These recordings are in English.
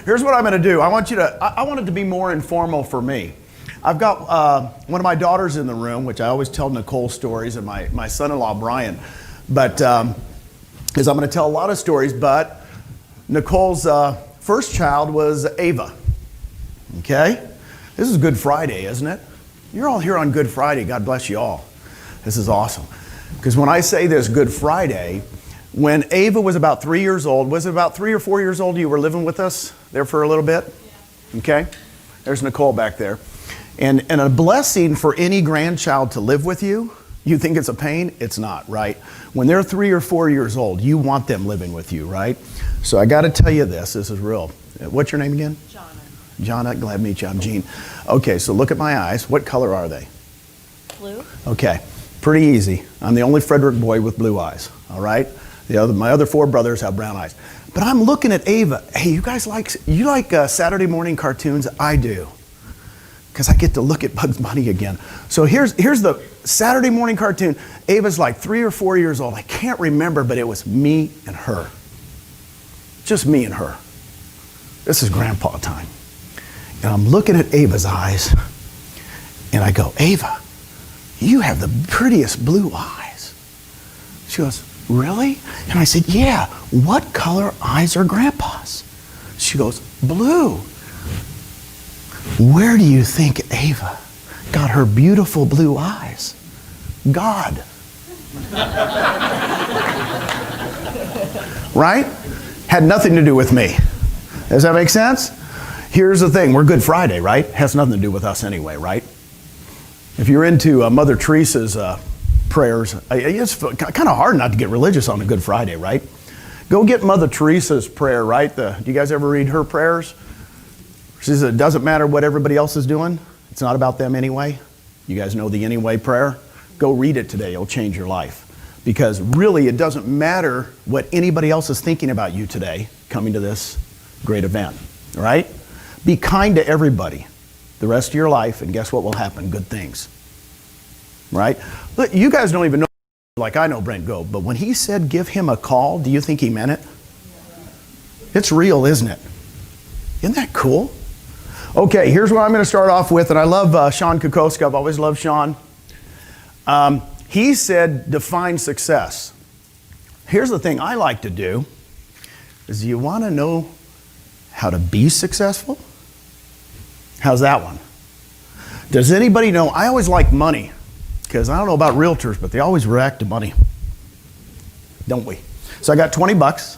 Here's what I'm going to do. I want it to be more informal for me. I've got one of my daughters in the room, which I always tell Nicole stories, and my son-in-law, Brian. But, because I'm going to tell a lot of stories, but Nicole's first child was Ava. Okay? This is Good Friday, isn't it? You're all here on Good Friday. God bless you all. This is awesome. Because when I say this, Good Friday, when Ava was about 3 years old, was it about 3 or 4 years old you were living with us there for a little bit? Yeah. Okay? There's Nicole back there. And a blessing for any grandchild to live with you. You think it's a pain? It's not, right? When they're 3 or 4 years old, you want them living with you, right? So I got to tell you this. This is real. What's your name again? Jonna. Glad to meet you. I'm Gene. Okay, so look at my eyes. What color are they? Blue. Okay, pretty easy. I'm the only Frederick boy with blue eyes, all right? My other 4 brothers have brown eyes. But I'm looking at Ava. Hey, you guys like Saturday morning cartoons? I do. Because I get to look at Bugs Bunny again. So here's the Saturday morning cartoon. Ava's like 3 or 4 years old. I can't remember, but it was me and her. Just me and her. This is grandpa time. And I'm looking at Ava's eyes, and I go, Ava, you have the prettiest blue eyes. She goes, really? And I said, yeah, what color eyes are grandpa's? She goes, blue. Where do you think Ava got her beautiful blue eyes? God. Right? Had nothing to do with me. Does that make sense? Here's the thing. We're Good Friday, right? Has nothing to do with us anyway, right? If you're into Mother Teresa's prayers, it's kind of hard not to get religious on a Good Friday, right? Go get Mother Teresa's prayer, right? Do you guys ever read her prayers? She says it doesn't matter what everybody else is doing. It's not about them anyway. You guys know the anyway prayer? Go read it today. It'll change your life. Because really, it doesn't matter what anybody else is thinking about you today coming to this great event, right? Be kind to everybody the rest of your life, and guess what will happen? Good things, right? Look, you guys don't even know like I know Brent Gobe, but when he said give him a call, do you think he meant it? It's real, isn't it? Isn't that cool? Okay, here's what I'm going to start off with, and I love Sean Kokoska. I've always loved Sean. He said define success. Here's the thing I like to do is, you want to know how to be successful? How's that one? Does anybody know? I always like money, because I don't know about realtors, but they always react to money, don't we? So I got 20 bucks.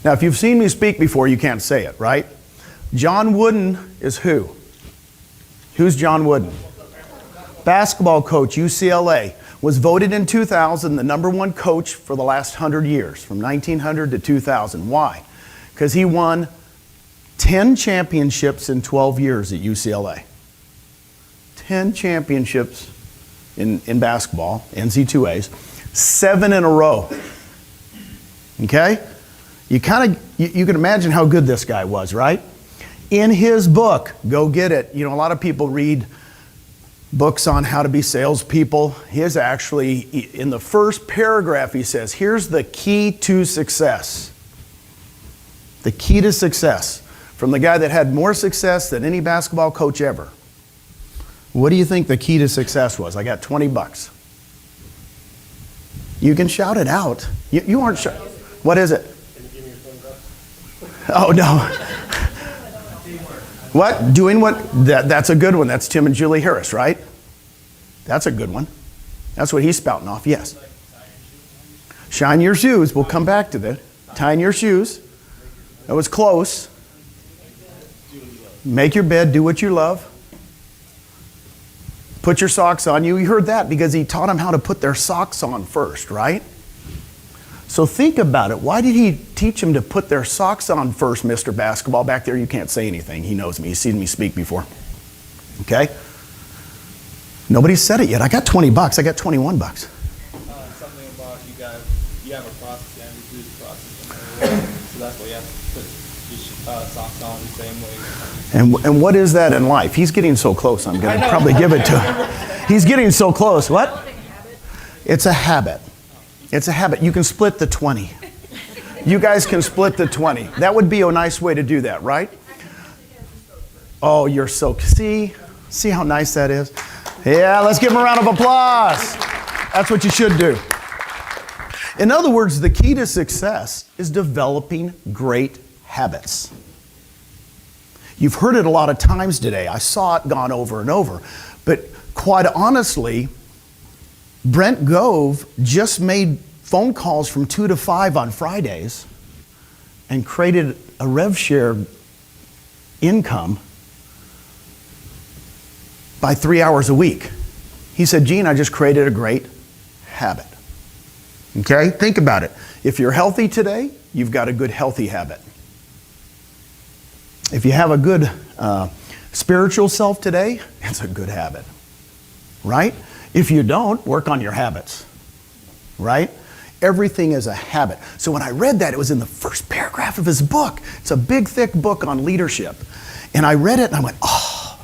Now, if you've seen me speak before, you can't say it, right? John Wooden is who? Who's John Wooden? Basketball coach, UCLA. Was voted in 2000 the #1 coach for the last 100 years, from 1900 to 2000. Why? Because he won 10 championships in 12 years at UCLA. 10 championships in basketball, NC2As, 7 in a row. Okay? You can imagine how good this guy was, right? In his book, go get it. You know, a lot of people read books on how to be salespeople. His actually, in the first paragraph, he says, here's the key to success. The key to success. From the guy that had more success than any basketball coach ever. What do you think the key to success was? I got 20 bucks. You can shout it out. You aren't sure. What is it? Can you give me your 20 bucks? Oh, no. What? Doing what? That's a good one. That's Tim and Julie Harris, right? That's a good one. That's what he's spouting off, yes. Shine your shoes. We'll come back to that. Tying your shoes. That was close. Make your bed. Do what you love. Put your socks on. You heard that because he taught them how to put their socks on first, right? So think about it. Why did he teach them to put their socks on first, Mr. Basketball? Back there, you can't say anything. He knows me. He's seen me speak before. Okay? Nobody said it yet. I got 20 bucks. I got 21 bucks. Something about you have a process. You have to do the process. So that's why you have to put your socks on the same way. And what is that in life? He's getting so close. I'm going to probably give it to him. He's getting so close. What? It's a habit. It's a habit. You can split the 20. You guys can split the 20. That would be a nice way to do that, right? Oh, you're so, see how nice that is? Yeah, let's give him a round of applause. That's what you should do. In other words, the key to success is developing great habits. You've heard it a lot of times today. I saw it gone over and over. But quite honestly, Brent Gove just made phone calls from 2 to 5 on Fridays and created a rev share income by 3 hours a week. He said, Gene, I just created a great habit. Okay, think about it. If you're healthy today, you've got a good healthy habit. If you have a good spiritual self today, it's a good habit, right? If you don't, work on your habits, right? Everything is a habit. So when I read that, it was in the first paragraph of his book. It's a big, thick book on leadership. And I read it and I went, oh,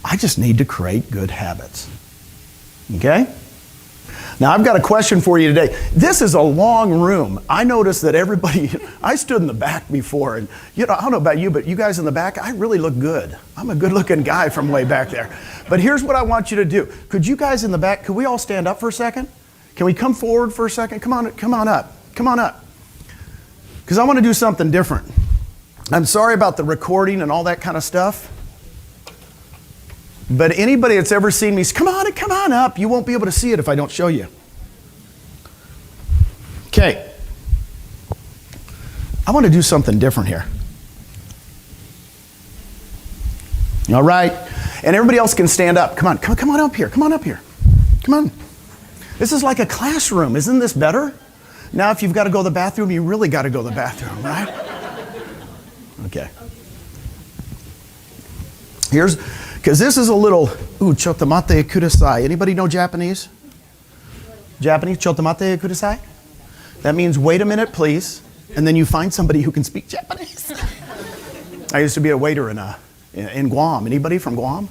I just need to create good habits. Okay? Now I've got a question for you today. This is a long room. I noticed that everybody, I stood in the back before, and I don't know about you, but you guys in the back, I really look good. I'm a good looking guy from way back there. But here's what I want you to do. Could you guys in the back, could we all stand up for a second? Can we come forward for a second? Come on up. Come on up. Because I want to do something different. I'm sorry about the recording and all that kind of stuff. But anybody that's ever seen me, come on up. You won't be able to see it if I don't show you. Okay. I want to do something different here. All right. And everybody else can stand up. Come on up here. Come on up here. Come on. This is like a classroom. Isn't this better? Now, if you've got to go to the bathroom, you really got to go to the bathroom, right? Okay. Because this is a little, chotamate kudasai. Anybody know Japanese? Japanese, chotamate kudasai? That means wait a minute, please. And then you find somebody who can speak Japanese. I used to be a waiter in Guam. Anybody from Guam?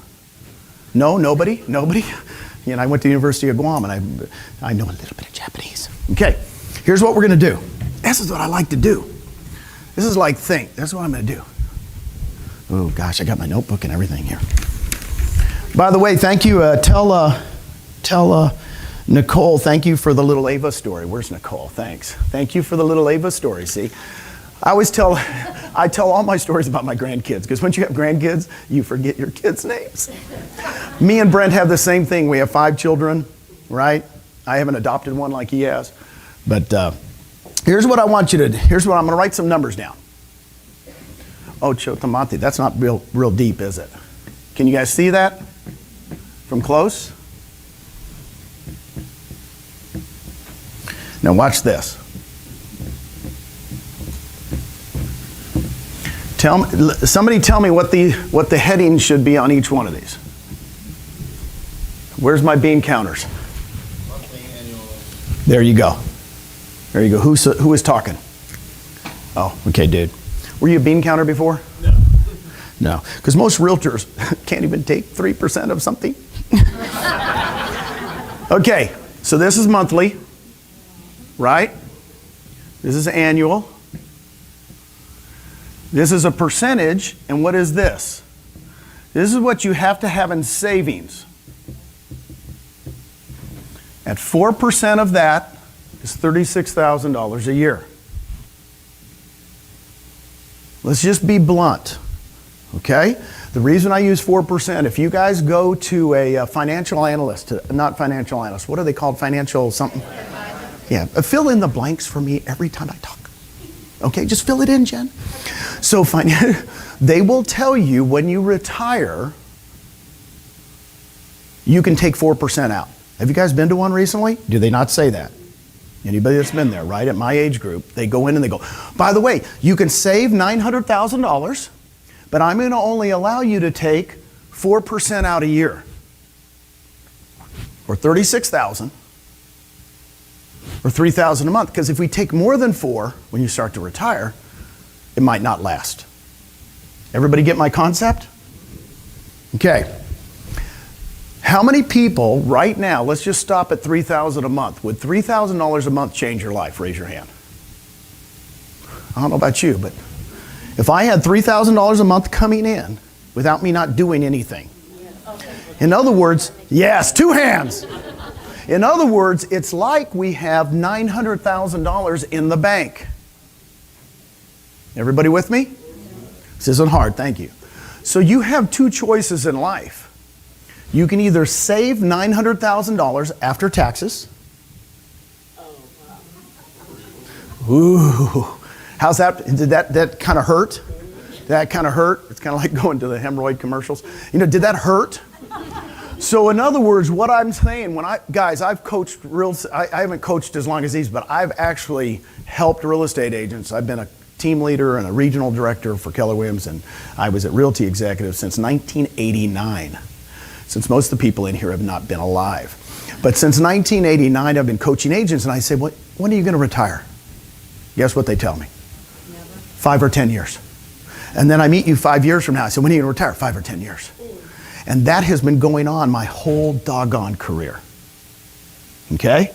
No, nobody? I went to the University of Guam, and I know a little bit of Japanese. Okay, here's what we're going to do. This is what I like to do. This is like think. That's what I'm going to do. Oh, gosh, I got my notebook and everything here. By the way, thank you. Tell Nicole, thank you for the little Ava story. Where's Nicole? Thanks. Thank you for the little Ava story. See, I tell all my stories about my grandkids, because once you have grandkids, you forget your kids' names. Me and Brent have the same thing. We have 5 children, right? I haven't adopted one like he has. But here's what I want you to do. Here's what I'm going to write some numbers down. Oh, chotamate. That's not real deep, is it? Can you guys see that from close? Now watch this. Somebody tell me what the heading should be on each one of these. Where's my bean counters? Monthly, annual. There you go. There you go. Who is talking? Oh, okay, dude. Were you a bean counter before? No. No, because most realtors can't even take 3% of something. Okay, so this is monthly, right? This is annual. This is a percentage, and what is this? This is what you have to have in savings. At 4% of that is $36,000 a year. Let's just be blunt, okay? The reason I use 4%, if you guys go to a financial analyst, not financial analyst, what are they called? Financial something? Yeah, fill in the blanks for me every time I talk. Okay, just fill it in, Jen. So they will tell you when you retire, you can take 4% out. Have you guys been to one recently? Do they not say that? Anybody that's been there, right? At my age group, they go in and they go, by the way, you can save $900,000, but I'm going to only allow you to take 4% out a year, or $36,000, or $3,000 a month. Because if we take more than 4 when you start to retire, it might not last. Everybody get my concept? Okay. How many people right now, let's just stop at $3,000 a month. Would $3,000 a month change your life? Raise your hand. I don't know about you, but if I had $3,000 a month coming in without me not doing anything. In other words, yes, 2 hands. In other words, it's like we have $900,000 in the bank. Everybody with me? This isn't hard, thank you. So you have 2 choices in life. You can either save $900,000 after taxes. Ooh, how's that? Did that kind of hurt? That kind of hurt? It's kind of like going to the hemorrhoid commercials. You know, did that hurt? So in other words, what I'm saying, guys, I've coached I haven't coached as long as these, but I've actually helped real estate agents. I've been a team leader and a regional director for Keller Williams, and I was at Realty Executive since 1989, since most of the people in here have not been alive. But since 1989, I've been coaching agents, and I say, when are you going to retire? Guess what they tell me? Never. 5 or 10 years. And then I meet you 5 years from now. I say, when are you going to retire? 5 or 10 years. And that has been going on my whole doggone career. Okay?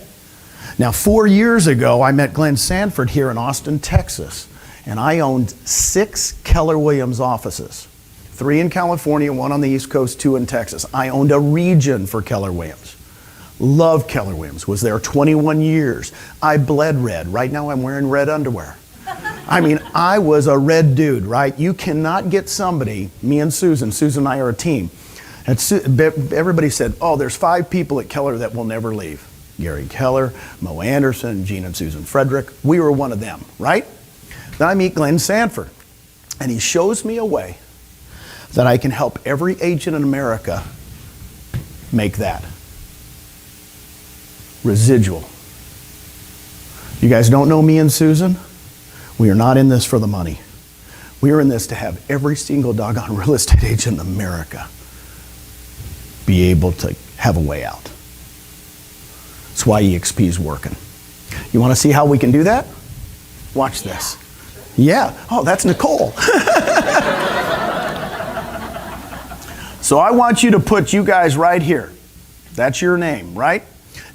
Now, 4 years ago, I met Glenn Sanford here in Austin, Texas, and I owned 6 Keller Williams offices. 3 in California, 1 on the East Coast, 2 in Texas. I owned a region for Keller Williams. Loved Keller Williams, was there 21 years. I bled red. Right now I'm wearing red underwear. I mean, I was a red dude, right? You cannot get somebody, me and Susan and I are a team. Everybody said, oh, there's 5 people at Keller that will never leave. Gary Keller, Mo Anderson, Gene and Susan Frederick. We were one of them, right? Then I meet Glenn Sanford, and he shows me a way that I can help every agent in America make that. Residual. You guys don't know me and Susan? We are not in this for the money. We are in this to have every single doggone real estate agent in America be able to have a way out. That's why eXp is working. You want to see how we can do that? Watch this. Yeah. Oh, that's Nicole. So I want you to put you guys right here. That's your name, right?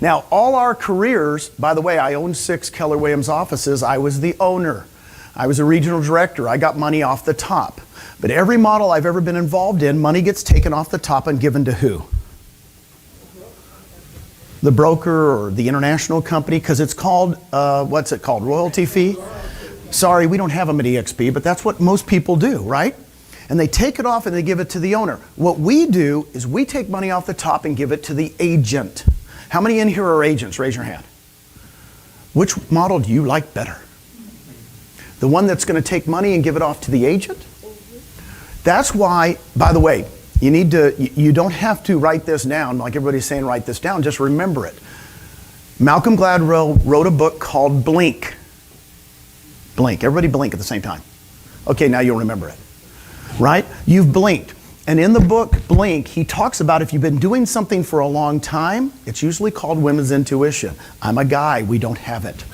Now, all our careers, by the way, I owned 6 Keller Williams offices. I was the owner. I was a regional director. I got money off the top. But every model I've ever been involved in, money gets taken off the top and given to who? The broker or the international company, because it's called, what's it called? Royalty fee? Sorry, we don't have them at eXp, but that's what most people do, right? And they take it off and they give it to the owner. What we do is we take money off the top and give it to the agent. How many in here are agents? Raise your hand. Which model do you like better? The one that's going to take money and give it off to the agent? That's why, by the way, you don't have to write this down like everybody's saying write this down, just remember it. Malcolm Gladwell wrote a book called Blink. Blink. Everybody blink at the same time. Okay, now you'll remember it. Right? You've blinked. And in the book, Blink, he talks about if you've been doing something for a long time, it's usually called women's intuition. I'm a guy, we don't have it.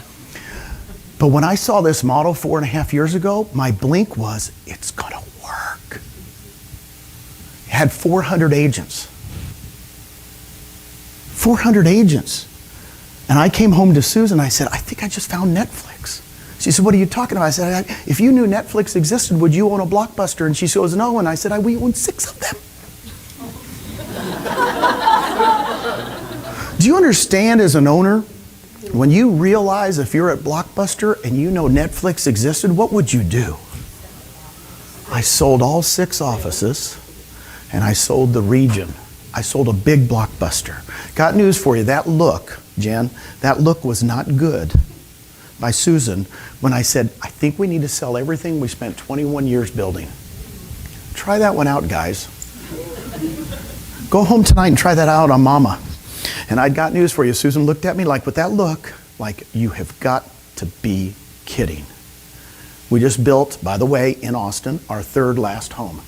But when I saw this model 4.5 years ago, my blink was, it's gonna work. It had 400 agents. 400 agents. And I came home to Susan, I said, I think I just found Netflix. She said, what are you talking about? I said, if you knew Netflix existed, would you own a Blockbuster? And she goes, no. And I said, we own 6 of them. Do you understand as an owner, when you realize if you're at Blockbuster and you know Netflix existed, what would you do? I sold all 6 offices and I sold the region. I sold a big Blockbuster. Got news for you, that look, Jen, that look was not good by Susan when I said, I think we need to sell everything we spent 21 years building. Try that one out, guys. Go home tonight and try that out on Mama. And I'd got news for you. Susan looked at me like, with that look, like, you have got to be kidding. We just built, by the way, in Austin, our 3rd last home.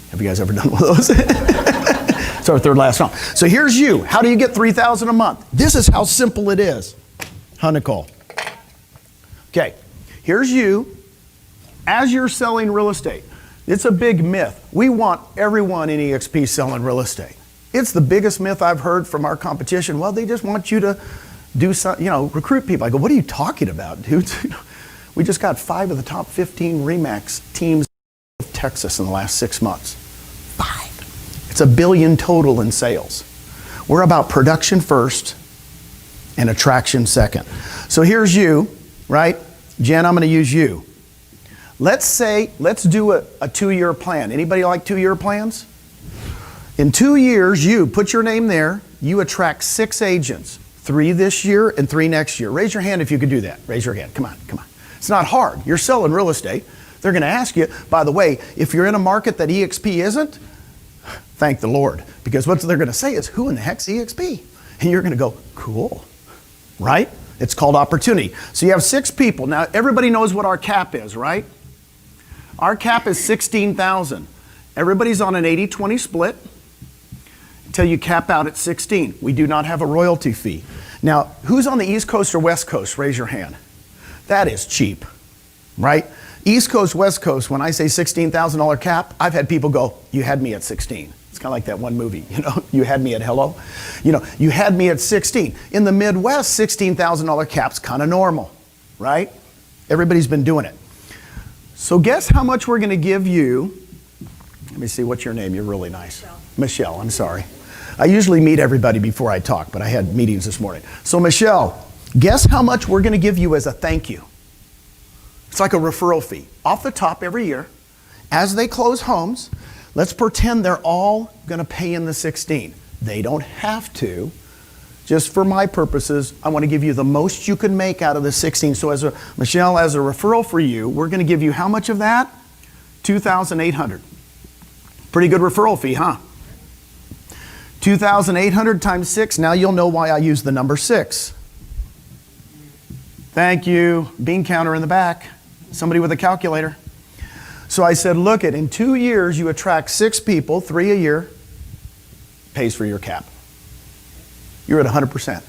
Have you guys ever done one of those? It's our 3rd last home. So here's you. How do you get $3,000 a month? This is how simple it is. Huh, Nicole? Okay, here's you as you're selling real estate. It's a big myth. We want everyone in eXp selling real estate. It's the biggest myth I've heard from our competition. Well, they just want you to do some, recruit people. I go, what are you talking about, dudes? We just got 5 of the top 15 RE/MAX teams in Texas in the last 6 months. It's $1 billion total in sales. We're about production first and attraction second. So here's you, right? Jen, I'm going to use you. Let's do a 2-year plan. Anybody like 2-year plans? In 2 years, you put your name there, you attract 6 agents, 3 this year and 3 next year. Raise your hand if you could do that. Raise your hand. Come on. It's not hard. You're selling real estate. They're going to ask you, by the way, if you're in a market that eXp isn't, thank the Lord. Because what they're going to say is, who in the heck's eXp? And you're going to go, cool, right? It's called opportunity. So you have 6 people. Now, everybody knows what our cap is, right? Our cap is $16,000. Everybody's on an 80-20 split until you cap out at 16. We do not have a royalty fee. Now, who's on the East Coast or West Coast? Raise your hand. That is cheap, right? East Coast, West Coast, when I say $16,000 cap, I've had people go, you had me at 16. It's kind of like that one movie, you had me at hello. You had me at 16. In the Midwest, $16,000 cap's kind of normal, right? Everybody's been doing it. So guess how much we're going to give you. Let me see, what's your name? You're really nice. Michelle, I'm sorry. I usually meet everybody before I talk, but I had meetings this morning. So Michelle, guess how much we're going to give you as a thank you. It's like a referral fee. Off the top every year, as they close homes, let's pretend they're all going to pay in the 16. They don't have to. Just for my purposes, I want to give you the most you can make out of the 16. So Michelle, as a referral for you, we're going to give you how much of that? $2,800. Pretty good referral fee, huh? 2,800 times 6. Now you'll know why I use the number 6. Thank you. Bean counter in the back. Somebody with a calculator. So I said, look, in 2 years, you attract 6 people, 3 a year, pays for your cap. You're at 100%.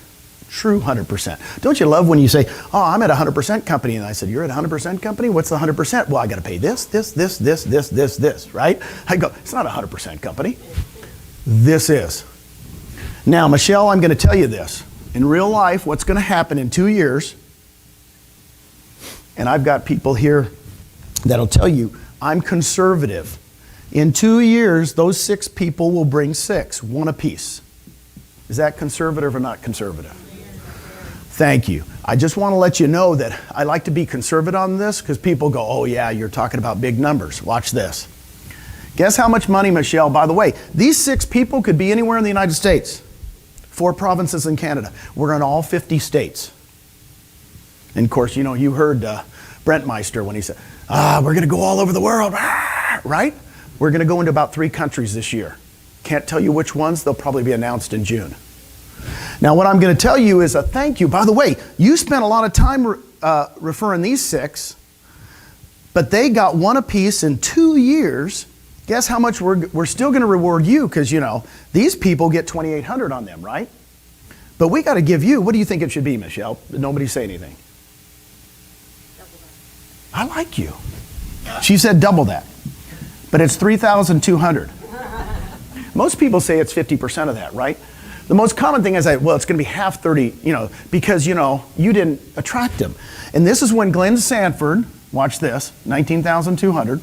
True 100%. Don't you love when you say, oh, I'm at 100% company? And I said, you're at 100% company? What's the 100%? Well, I got to pay this, right? I go, it's not a 100% company. This is. Now, Michelle, I'm going to tell you this. In real life, what's going to happen in 2 years, and I've got people here that'll tell you, I'm conservative. In 2 years, those 6 people will bring 6, 1 apiece. Is that conservative or not conservative? Thank you. I just want to let you know that I like to be conservative on this because people go, oh yeah, you're talking about big numbers. Watch this. Guess how much money, Michelle, by the way, these 6 people could be anywhere in the United States. 4 provinces in Canada. We're in all 50 states. And of course, you heard Brent Meister when he said, we're going to go all over the world, right? We're going to go into about 3 countries this year. Can't tell you which ones. They'll probably be announced in June. Now, what I'm going to tell you is a thank you. By the way, you spent a lot of time referring these 6, but they got 1 apiece in 2 years. Guess how much we're still going to reward you because, these people get $2,800 on them, right? But we got to give you, what do you think it should be, Michelle? Nobody say anything. I like you. She said double that. But it's $3,200. Most people say it's 50% of that, right? The most common thing is that, well, it's going to be half 30, because, you didn't attract them. And this is when Glenn Sanford, watch this, $19,200.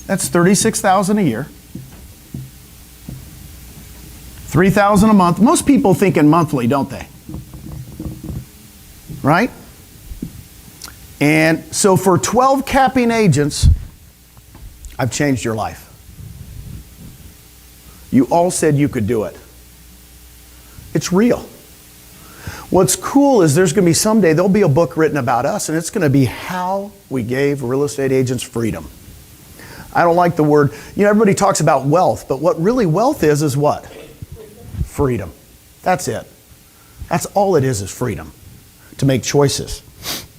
That's $36,000 a year. $3,000 a month. Most people think in monthly, don't they? Right? And so for 12 capping agents, I've changed your life. You all said you could do it. It's real. What's cool is there's going to be someday, there'll be a book written about us, and it's going to be how we gave real estate agents freedom. I don't like the word, everybody talks about wealth, but what really wealth is what? Freedom. That's it. That's all it is freedom. To make choices.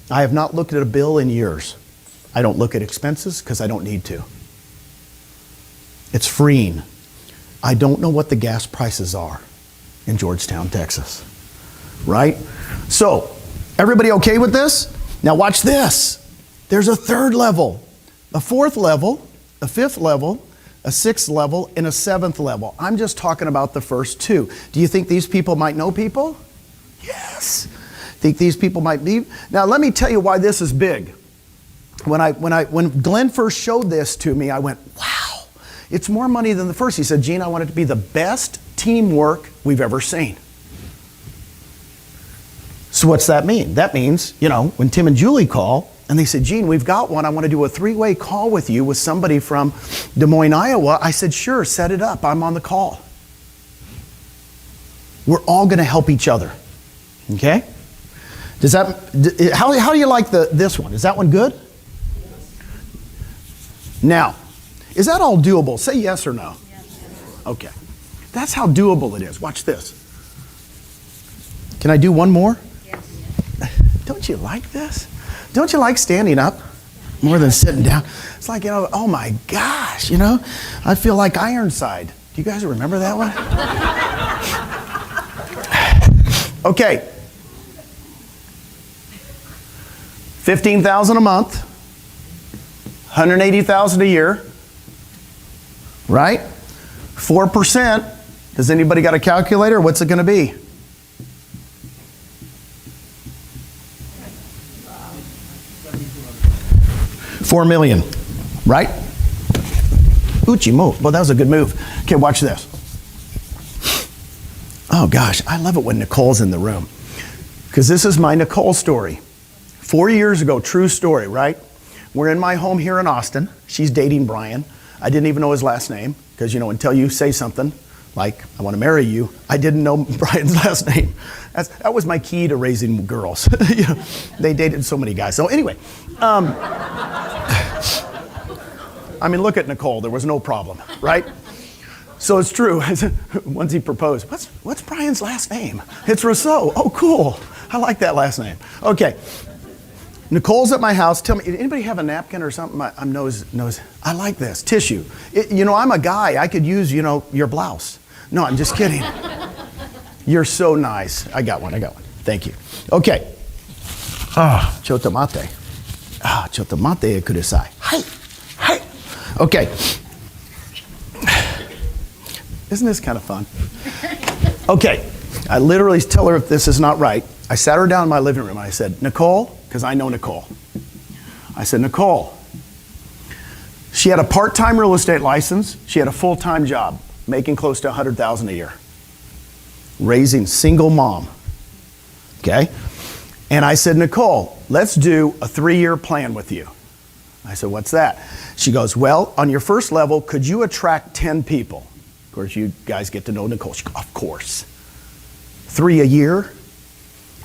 I have not looked at a bill in years. I don't look at expenses because I don't need to. It's freeing. I don't know what the gas prices are in Georgetown, Texas. Right? So, everybody okay with this? Now watch this. There's a 3rd level, a 4th level, a 5th level, a 6th level, and a 7th level. I'm just talking about the first 2. Do you think these people might know people? Yes. Think these people might be? Now let me tell you why this is big. When Glenn first showed this to me, I went, wow. It's more money than the first. He said, Gene, I want it to be the best teamwork we've ever seen. So what's that mean? That means, you know, when Tim and Julie call and they said, Gene, we've got one. I want to do a 3-way call with you with somebody from Des Moines, Iowa. I said, sure, set it up. I'm on the call. We're all going to help each other. Okay? Does that, how do you like this one? Is that one good? Now, is that all doable? Say yes or no. Okay. That's how doable it is. Watch this. Can I do one more? Don't you like this? Don't you like standing up more than sitting down? It's like, you know, oh my gosh, you know, I feel like Ironside. Do you guys remember that one? Okay. $15,000 a month, $180,000 a year, right? 4%. Does anybody got a calculator? What's it going to be? $4 million, right? Uchi move. Well, that was a good move. Okay, watch this. Oh gosh, I love it when Nicole's in the room, because this is my Nicole story. 4 years ago, true story, right? We're in my home here in Austin. She's dating Brian. I didn't even know his last name, because, you know, until you say something like, I want to marry you, I didn't know Brian's last name. That was my key to raising girls. You know, they dated so many guys. So anyway, I mean, look at Nicole. There was no problem, right? So it's true. Once he proposed, what's Brian's last name? It's Rousseau. Oh, cool. I like that last name. Okay. Nicole's at my house. Tell me, anybody have a napkin or something? I'm nose. I like this. Tissue. You know, I'm a guy. I could use, you know, your blouse. No, I'm just kidding. You're so nice. I got one. Thank you. Okay. Ah, chotomate. Ah, chotomate kudasai. Hi. Okay. Isn't this kind of fun? Okay. I literally tell her if this is not right. I sat her down in my living room and I said, Nicole, because I know Nicole. I said, Nicole. She had a part-time real estate license. She had a full-time job, making close to $100,000 a year. Raising single mom. Okay? And I said, Nicole, let's do a 3-year plan with you. I said, what's that? She goes, well, on your first level, could you attract 10 people? Of course, you guys get to know Nicole. She goes, of course. 3 a year.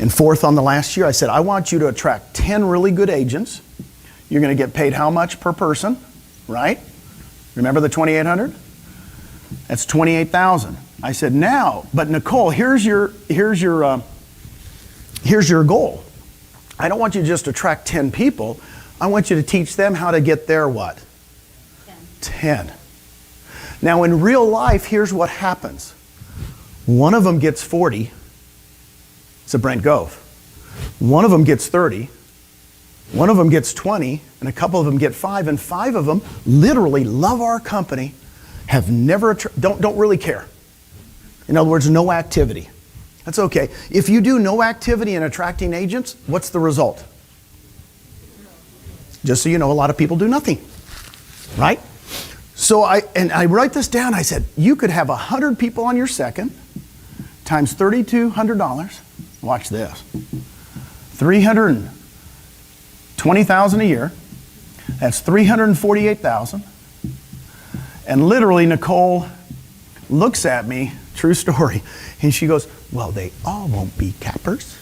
And 4th on the last year, I said, I want you to attract 10 really good agents. You're going to get paid how much per person, right? Remember the 2,800? That's 28,000. I said, now, but Nicole, here's your goal. I don't want you to just attract 10 people. I want you to teach them how to get their what? 10. Now, in real life, here's what happens. One of them gets 40. It's a Brent Gove. One of them gets 30. One of them gets 20. And a couple of them get 5. And 5 of them literally love our company, have never, don't really care. In other words, no activity. That's okay. If you do no activity in attracting agents, what's the result? Just so you know, a lot of people do nothing, right? So I write this down. I said, you could have 100 people on your second times $3,200. Watch this. $320,000 a year. That's $348,000. And literally, Nicole looks at me, true story, and she goes, well, they all won't be cappers.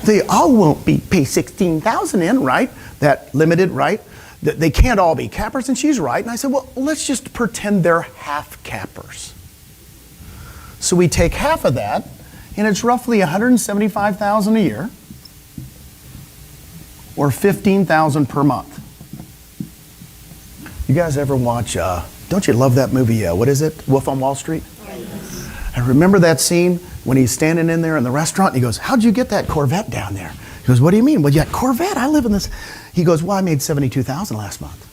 They all won't be pay $16,000 in, right? That limited, right? They can't all be cappers, and she's right. And I said, well, let's just pretend they're half cappers. So we take half of that, and it's roughly $175,000 a year, or $15,000 per month. You guys ever watch, don't you love that movie, what is it, Wolf on Wall Street? I remember that scene when he's standing in there in the restaurant, and he goes, how'd you get that Corvette down there? He goes, what do you mean? Well, yeah, Corvette, I live in this. He goes, well, I made $72,000 last month.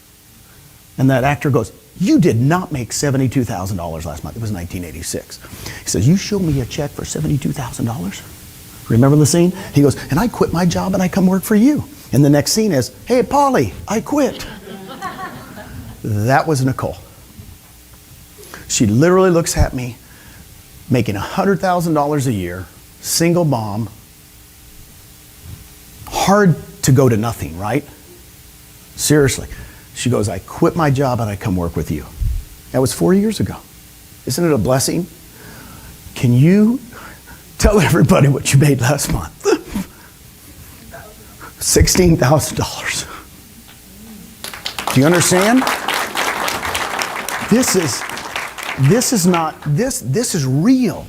And that actor goes, you did not make $72,000 last month. It was 1986. He says, you show me a check for $72,000? Remember the scene? He goes, and I quit my job and I come work for you. And the next scene is, hey, Polly, I quit. That was Nicole. She literally looks at me, making $100,000 a year, single mom. Hard to go to nothing, right? Seriously. She goes, I quit my job and I come work with you. That was 4 years ago. Isn't it a blessing? Can you tell everybody what you made last month? $16,000. Do you understand? This is real.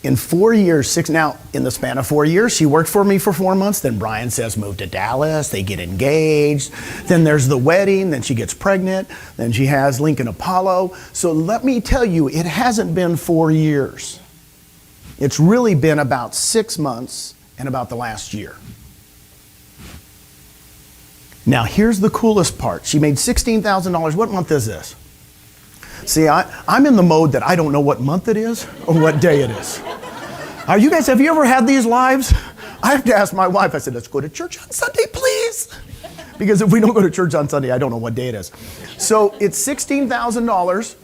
In 4 years, now in the span of 4 years, she worked for me for 4 months. Then Brian says, move to Dallas. They get engaged. Then there's the wedding. Then she gets pregnant. Then she has Lincoln Apollo. So let me tell you, it hasn't been 4 years. It's really been about 6 months and about the last year. Now, here's the coolest part. She made $16,000. What month is this? See, I'm in the mode that I don't know what month it is or what day it is. Have you ever had these lives? I have to ask my wife, I said, let's go to church on Sunday, please. Because if we don't go to church on Sunday, I don't know what day it is. So it's $16,000.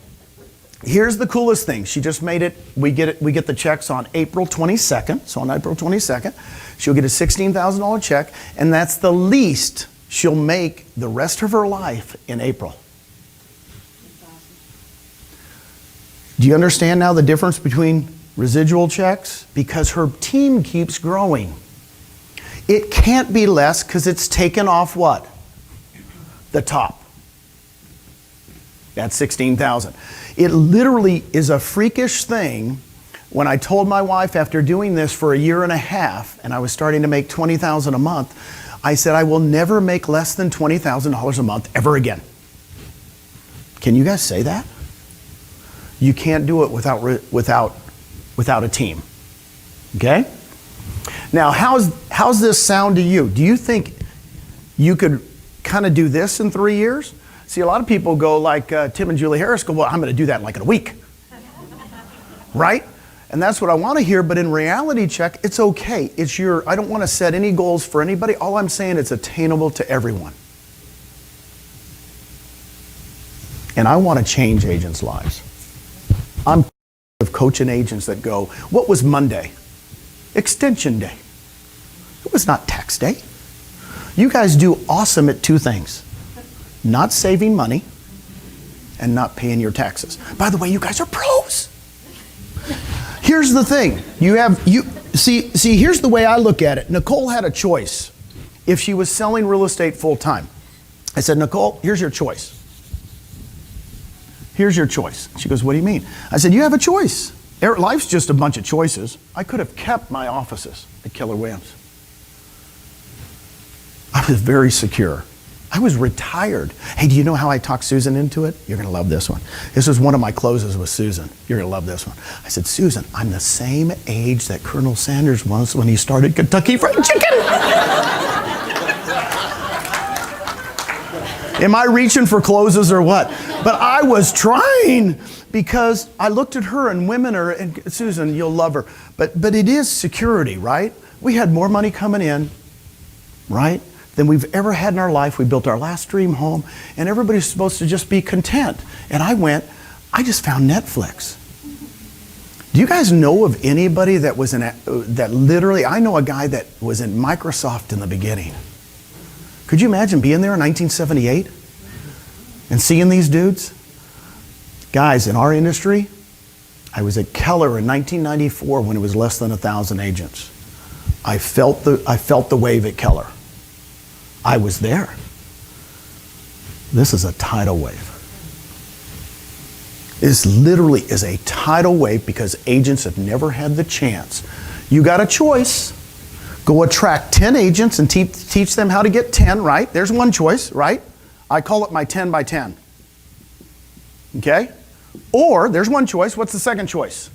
Here's the coolest thing. She just made it. We get the checks on April 22nd. So on April 22nd, she'll get a $16,000 check, and that's the least she'll make the rest of her life in April. Do you understand now the difference between residual checks? Because her team keeps growing. It can't be less because it's taken off what? The top. That's $16,000. It literally is a freakish thing. When I told my wife after doing this for a year and a half, and I was starting to make $20,000 a month, I said, I will never make less than $20,000 a month ever again. Can you guys say that? You can't do it without a team. Okay? Now, how's this sound to you? Do you think you could kind of do this in 3 years? See, a lot of people go like Tim and Julie Harris go, well, I'm going to do that in like a week. Right? And that's what I want to hear, but in reality check, it's okay. I don't want to set any goals for anybody. All I'm saying, it's attainable to everyone. And I want to change agents' lives. I'm of coaching agents that go, what was Monday? Extension day. It was not tax day. You guys do awesome at 2 things. Not saving money and not paying your taxes. By the way, you guys are pros. Here's the thing. See, here's the way I look at it. Nicole had a choice if she was selling real estate full time. I said, Nicole, here's your choice. Here's your choice. She goes, what do you mean? I said, you have a choice. Life's just a bunch of choices. I could have kept my offices at Keller Williams. I was very secure. I was retired. Hey, do you know how I talked Susan into it? You're going to love this one. This was one of my closes with Susan. You're going to love this one. I said, Susan, I'm the same age that Colonel Sanders was when he started Kentucky Fried Chicken. Am I reaching for closes or what? But I was trying because I looked at her and women are, and Susan, you'll love her. But it is security, right? We had more money coming in, right, than we've ever had in our life. We built our last dream home, and everybody's supposed to just be content. And I just found Netflix. Do you guys know of anybody that was literally, I know a guy that was in Microsoft in the beginning. Could you imagine being there in 1978 and seeing these dudes? Guys, in our industry, I was at Keller in 1994 when it was less than 1,000 agents. I felt the wave at Keller. I was there. This is a tidal wave. This literally is a tidal wave because agents have never had the chance. You got a choice. Go attract 10 agents and teach them how to get 10, right? There's one choice, right? I call it my 10 by 10. Okay? Or there's one choice. What's the second choice?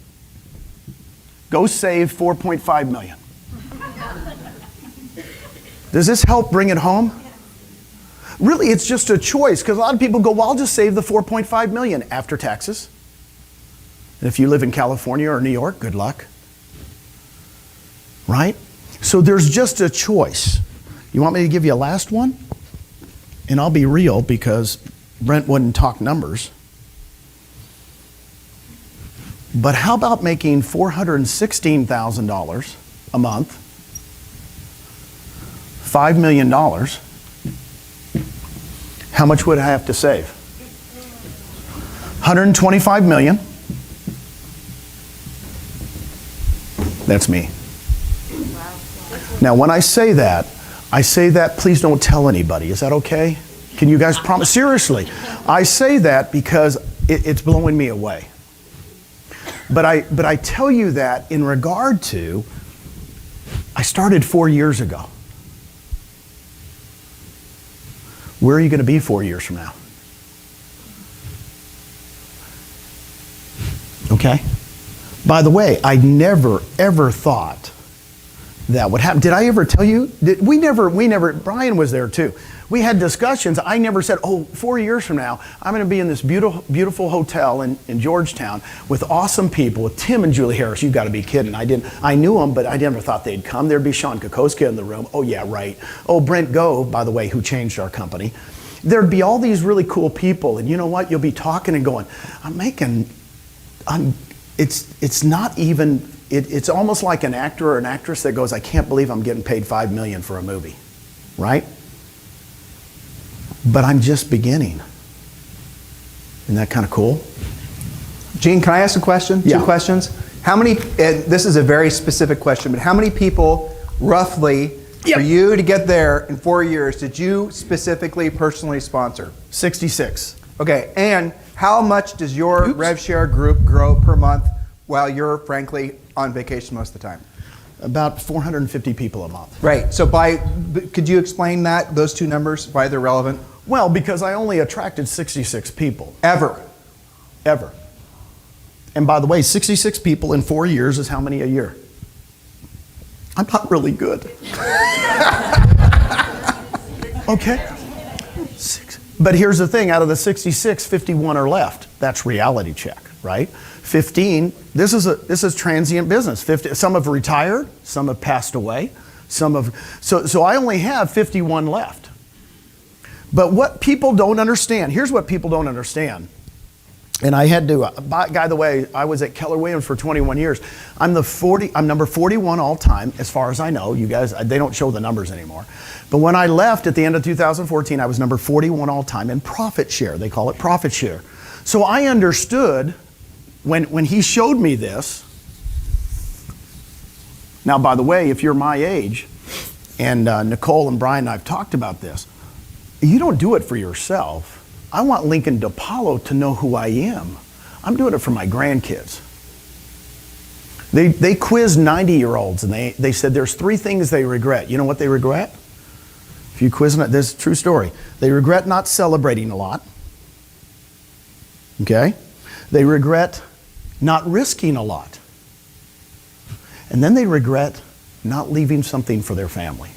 Go save $4.5 million. Does this help bring it home? Really, it's just a choice because a lot of people go, well, I'll just save the $4.5 million after taxes. And if you live in California or New York, good luck. Right? So there's just a choice. You want me to give you a last one? and I'll be real because Brent wouldn't talk numbers, but how about making $416,000 a month, $5 million? How much would I have to save? $125 million. That's me. Now, when I say that, please don't tell anybody. Is that okay? Can you guys promise? Seriously, I say that because it's blowing me away. But I tell you that in regard to, I started 4 years ago. Where are you going to be 4 years from now? Okay? By the way, I never, ever thought that would happen. Did I ever tell you? We never, Brian was there too. We had discussions. I never said, 4 years from now, I'm going to be in this beautiful, beautiful hotel in Georgetown with awesome people, with Tim and Julie Harris. You've got to be kidding. I knew them, but I never thought they'd come. There'd be Sean Kokoska in the room. Oh, yeah, right. Oh, Brent Gove, by the way, who changed our company. There'd be all these really cool people. And you know what? You'll be talking and going, it's not even, it's almost like an actor or an actress that goes, I can't believe I'm getting paid $5 million for a movie, right? But I'm just beginning. Isn't that kind of cool? Gene, can I ask a question? Yeah. 2 questions. How many, and this is a very specific question, but how many people roughly for you to get there in 4 years did you specifically personally sponsor? 66. Okay, and how much does your rev share group grow per month while you're frankly on vacation most of the time? About 450 people a month. Right, so could you explain that, those 2 numbers, why they're relevant? Well, because I only attracted 66 people. Ever. And by the way, 66 people in 4 years is how many a year? I'm not really good. Okay. But here's the thing, out of the 66, 51 are left. That's reality check, right? 15, this is transient business. 50, some have retired, some have passed away, so I only have 51 left. But what people don't understand, here's what people don't understand. And I had to, by the way, I was at Keller Williams for 21 years. I'm number 41 all time, as far as I know. You guys, they don't show the numbers anymore. But when I left at the end of 2014, I was number 41 all time in profit share. They call it profit share. So I understood when he showed me this. Now, by the way, if you're my age, and Nicole and Brian and I have talked about this, you don't do it for yourself. I want Lincoln DePaulo to know who I am. I'm doing it for my grandkids. They quizzed 90-year-olds and they said there's 3 things they regret. You know what they regret? If you quiz them, this is a true story. They regret not celebrating a lot. Okay? They regret not risking a lot. And then they regret not leaving something for their family.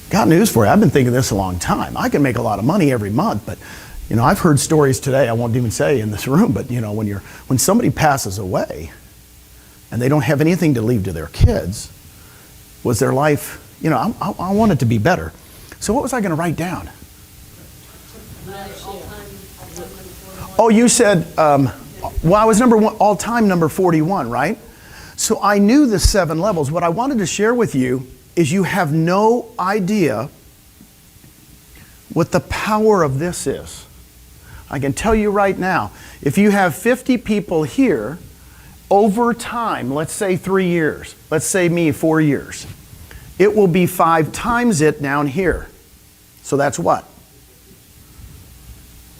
Got news for you. I've been thinking this a long time. I can make a lot of money every month, but I've heard stories today, I won't even say in this room, but when somebody passes away and they don't have anything to leave to their kids, was their life, I want it to be better. So what was I going to write down? Oh, you said, well, I was all-time number 41, right? So I knew the 7 levels. What I wanted to share with you is you have no idea what the power of this is. I can tell you right now, if you have 50 people here, over time, let's say 3 years, let's say me 4 years, it will be 5 times it down here. So that's what?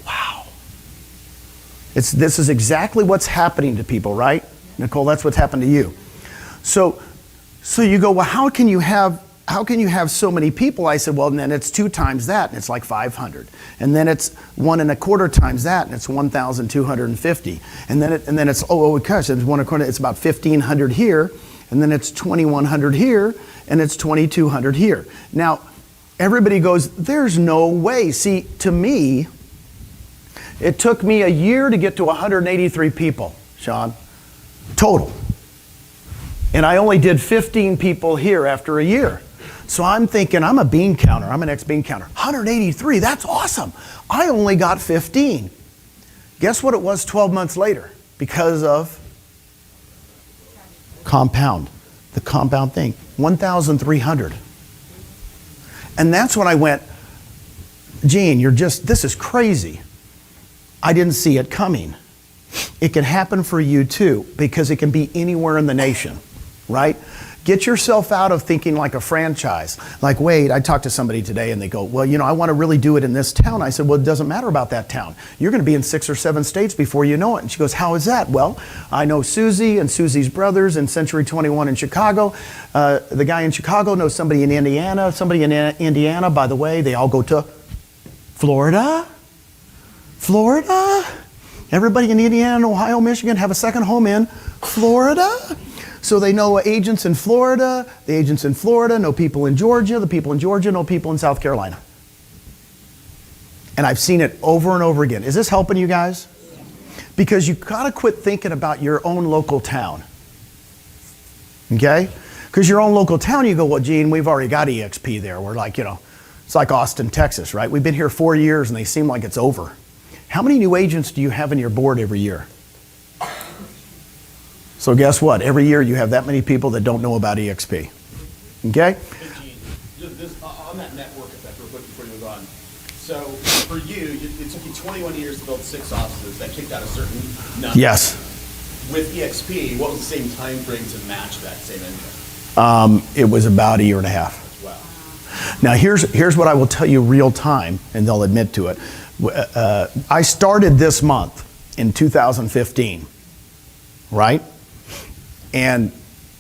Wow. This is exactly what's happening to people, right? Nicole, that's what's happened to you. So you go, well, how can you have so many people? I said, well, and then it's 2 times that, and it's like 500. And then it's 1 1/4 times that, and it's 1,250. And then it's gosh, it's 1 1/4. It's about 1,500 here, and then it's 2,100 here, and it's 2,200 here. Now, everybody goes, there's no way. See, to me, it took me a year to get to 183 people, Sean, total. And I only did 15 people here after a year. So I'm thinking, I'm a bean counter. I'm an ex-bean counter. 183, that's awesome. I only got 15. Guess what it was 12 months later? Because of compound, the compound thing, 1,300. And that's when I went, Gene, this is crazy. I didn't see it coming. It can happen for you too, because it can be anywhere in the nation, right? Get yourself out of thinking like a franchise. Like, wait, I talked to somebody today and they go, well, I want to really do it in this town. I said, well, it doesn't matter about that town. You're going to be in 6 or 7 states before you know it. And she goes, how is that? Well, I know Susie and Susie's brothers in Century 21 in Chicago. The guy in Chicago knows somebody in Indiana. Somebody in Indiana, by the way, they all go to Florida. Florida? Everybody in Indiana, Ohio, Michigan have a second home in Florida. So they know agents in Florida. The agents in Florida know people in Georgia. The people in Georgia know people in South Carolina. And I've seen it over and over again. Is this helping you guys? Because you got to quit thinking about your own local town. Okay? Because your own local town, you go, well, Gene, we've already got eXp there. We're like, it's like Austin, Texas, right? We've been here 4 years and they seem like it's over. How many new agents do you have in your board every year? So guess what? Every year you have that many people that don't know about eXp. Okay? Hey, Gene, on that network effect, real quick before you move on. So for you, it took you 21 years to build 6 offices. That kicked out a certain number. Yes. With eXp, what was the same time frame to match that same income? It was about a year and a half. Wow. Now here's what I will tell you real time, and they'll admit to it. I started this month in 2015, right? And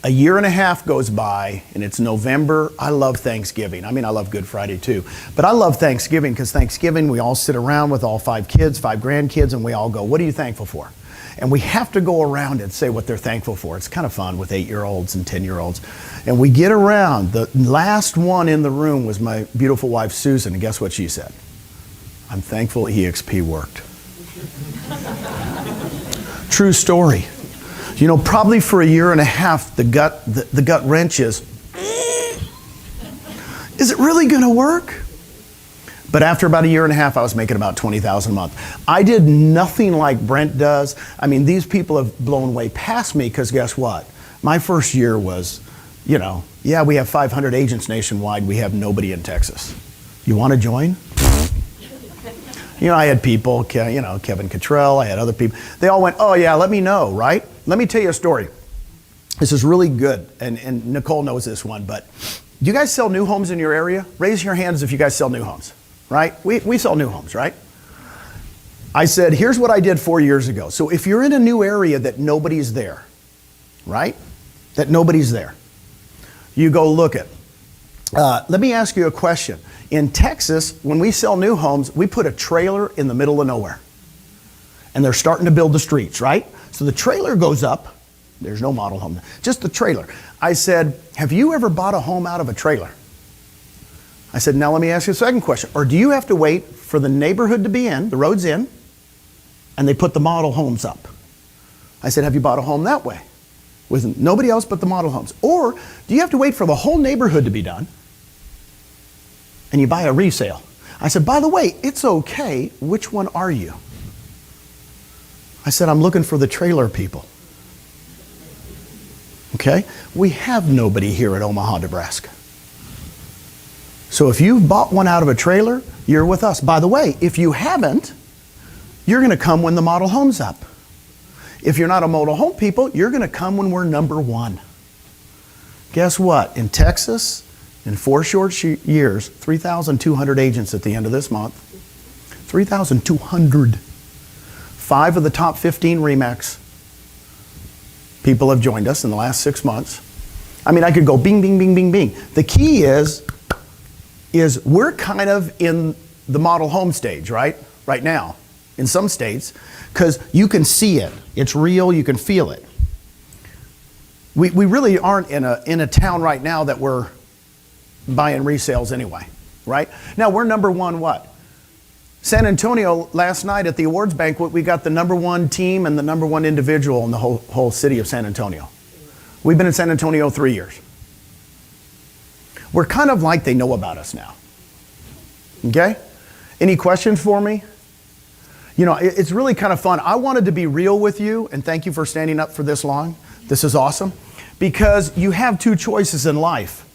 a year and a half goes by, and it's November. I love Thanksgiving. I mean, I love Good Friday too. But I love Thanksgiving because Thanksgiving, we all sit around with all 5 kids, 5 grandkids, and we all go, what are you thankful for? And we have to go around and say what they're thankful for. It's kind of fun with 8-year-olds and 10-year-olds. And we get around. The last one in the room was my beautiful wife, Susan, and guess what she said? I'm thankful eXp worked. True story. Probably for a year and a half, the gut wrench is it really going to work? But after about a year and a half, I was making about $20,000 a month. I did nothing like Brent does. I mean, these people have blown way past me because guess what? My first year was, yeah, we have 500 agents nationwide. We have nobody in Texas. You want to join? I had people, Kevin Cottrell, I had other people. They all went, oh yeah, let me know, right? Let me tell you a story. This is really good, and Nicole knows this one, but do you guys sell new homes in your area? Raise your hands if you guys sell new homes, right? We sell new homes, right? I said, here's what I did 4 years ago. So if you're in a new area that nobody's there, right? That nobody's there, you go look at. Let me ask you a question. In Texas, when we sell new homes, we put a trailer in the middle of nowhere. And they're starting to build the streets, right? So the trailer goes up. There's no model home, just the trailer. I said, have you ever bought a home out of a trailer? I said, now let me ask you a second question. Or do you have to wait for the neighborhood to be in, the road's in, and they put the model homes up? I said, have you bought a home that way? With nobody else but the model homes? Or do you have to wait for the whole neighborhood to be done? And you buy a resale. I said, by the way, it's okay. Which one are you? I said, I'm looking for the trailer people. Okay? We have nobody here at Omaha, Nebraska. So if you've bought one out of a trailer, you're with us. By the way, if you haven't, you're going to come when the model home's up. If you're not a model home people, you're going to come when we're number 1. Guess what? In Texas, in 4 short years, 3,200 agents at the end of this month. 3,200. 5 of the top 15 RE/MAX people have joined us in the last 6 months. I mean, I could go bing, bing, bing, bing, bing. The key is we're kind of in the model home stage, right? Right now, in some states, because you can see it. It's real, you can feel it. We really aren't in a town right now that we're buying resales anyway, right? Now we're number 1 what? San Antonio, last night at the awards banquet, we got the number 1 team and the number 1 individual in the whole city of San Antonio. We've been in San Antonio 3 years. we're kind of like they know about us now. Okay? Any questions for me? You know, it's really kind of fun. I wanted to be real with you, and thank you for standing up for this long. This is awesome. Because you have two choices in life.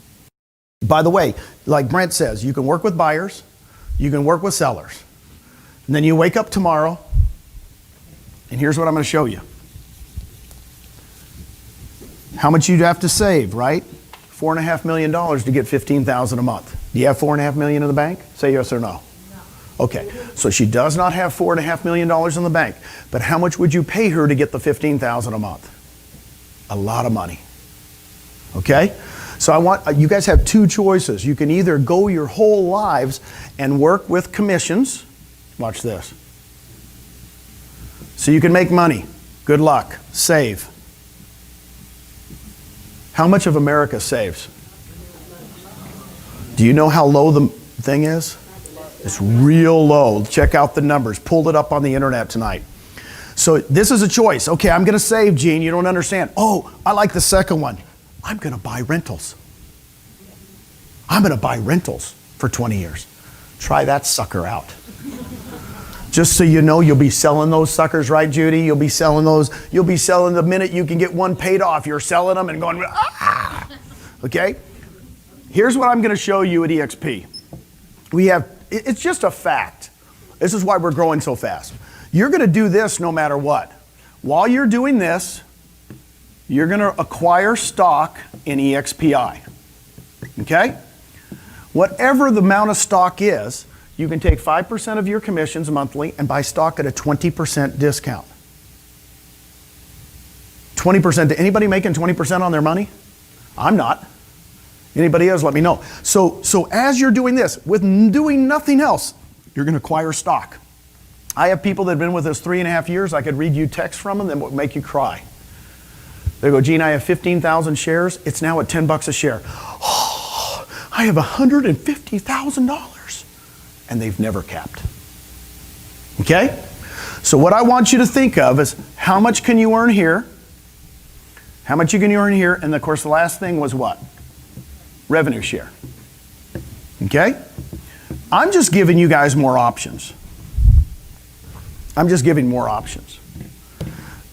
By the way, like Brent says, you can work with buyers, you can work with sellers. And then you wake up tomorrow, and here's what I'm going to show you. How much you'd have to save, right? $4.5 million to get $15,000 a month. Do you have $4.5 million in the bank? Say yes or no. Okay, so she does not have $4.5 million in the bank. But how much would you pay her to get the $15,000 a month? A lot of money. Okay? So I want you guys have two choices. You can either go your whole lives and work with commissions. Watch this. So you can make money. Good luck. Save. How much of America saves? Do you know how low the thing is? It's real low. Check out the numbers. Pulled it up on the internet tonight. So this is a choice. Okay, I'm going to save, Gene. You don't understand. Oh, I like the second one. I'm going to buy rentals. I'm going to buy rentals for 20 years. Try that sucker out. Just so you know, you'll be selling those suckers, right, Judy? You'll be selling those. You'll be selling the minute you can get one paid off. You're selling them and going, ah! Okay? Here's what I'm going to show you at eXp. It's just a fact. This is why we're growing so fast. You're going to do this no matter what. While you're doing this, you're going to acquire stock in EXPI. Okay? Whatever the amount of stock is, you can take 5% of your commissions monthly and buy stock at a 20% discount. 20%. Anybody making 20% on their money? I'm not. Anybody else, let me know. So as you're doing this, with doing nothing else, you're going to acquire stock. I have people that have been with us 3.5 years. I could read you text from them that would make you cry. They go, Gene, I have 15,000 shares. It's now at $10 a share. Oh, I have $150,000. And they've never capped. Okay? So what I want you to think of is how much can you earn here? How much you can earn here? And of course, the last thing was what? Revenue share. Okay? I'm just giving you guys more options. I'm just giving more options.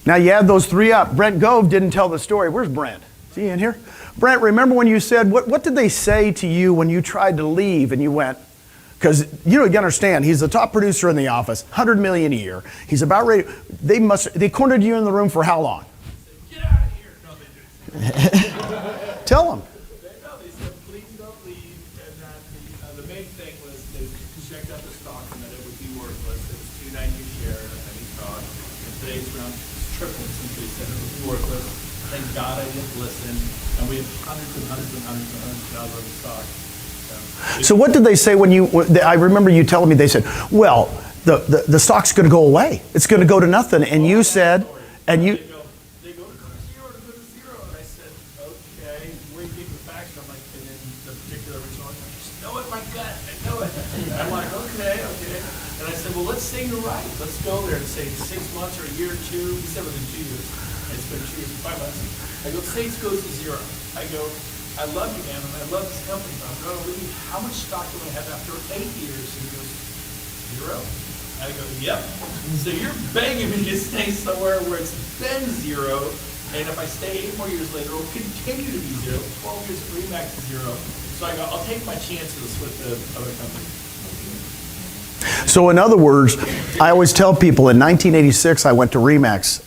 Now you add those three up. Brent Gove didn't tell the story. Where's Brent? Is he in here? Brent, remember when you said, what did they say to you when you tried to leave and you went? Because you understand, he's the top producer in the office, $100 million a year. He's about ready. They cornered you in the room for how long? Get out of here. No, they didn't. Tell them. No, they said, please don't leave. And that the main thing was they checked out the stock and that it would be worthless. It was $2.90 a share in a penny stock. And today's round tripled since they said it was worthless. Thank God I didn't listen. And we have hundreds and hundreds and hundreds and hundreds of dollars of stock. So what did they say when you, I remember you telling me, they said, well, the stock's going to go away. It's going to go to nothing. And you said, and you... They go to zero, to go to zero. And I said, okay, where do you get the facts? I'm like, and then the particular original, I just know it, my gut, I know it. And I'm like, okay. And I said, well, let's say you're right. Let's go there and say 6 months or a year or two. He said within 2 years. It's been 2 years and 5 months. I go, say it goes to zero. I go, I love you, man, and I love this company, but I'm going to leave. How much stock do I have after 8 years? And he goes, zero. I go, yep. So you're begging me to stay somewhere where it's been zero, and if I stay 8 more years later, it will continue to be zero. 12 years at Remax is zero. So I go, I'll take my chances with the other company. So in other words, I always tell people in 1986, I went to Remax.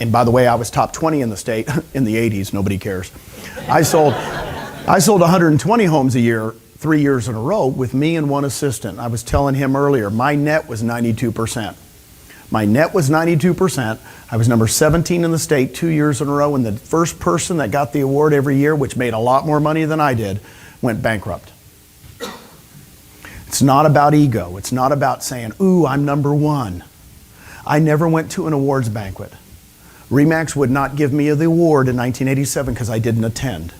And by the way, I was top 20 in the state in the 80s. Nobody cares. I sold 120 homes a year, 3 years in a row with me and one assistant. I was telling him earlier, my net was 92%. My net was 92%. I was number 17 in the state 2 years in a row. And the first person that got the award every year, which made a lot more money than I did, went bankrupt. It's not about ego. It's not about saying, ooh, I'm number one. I never went to an awards banquet. Remax would not give me the award in 1987 because I didn't attend.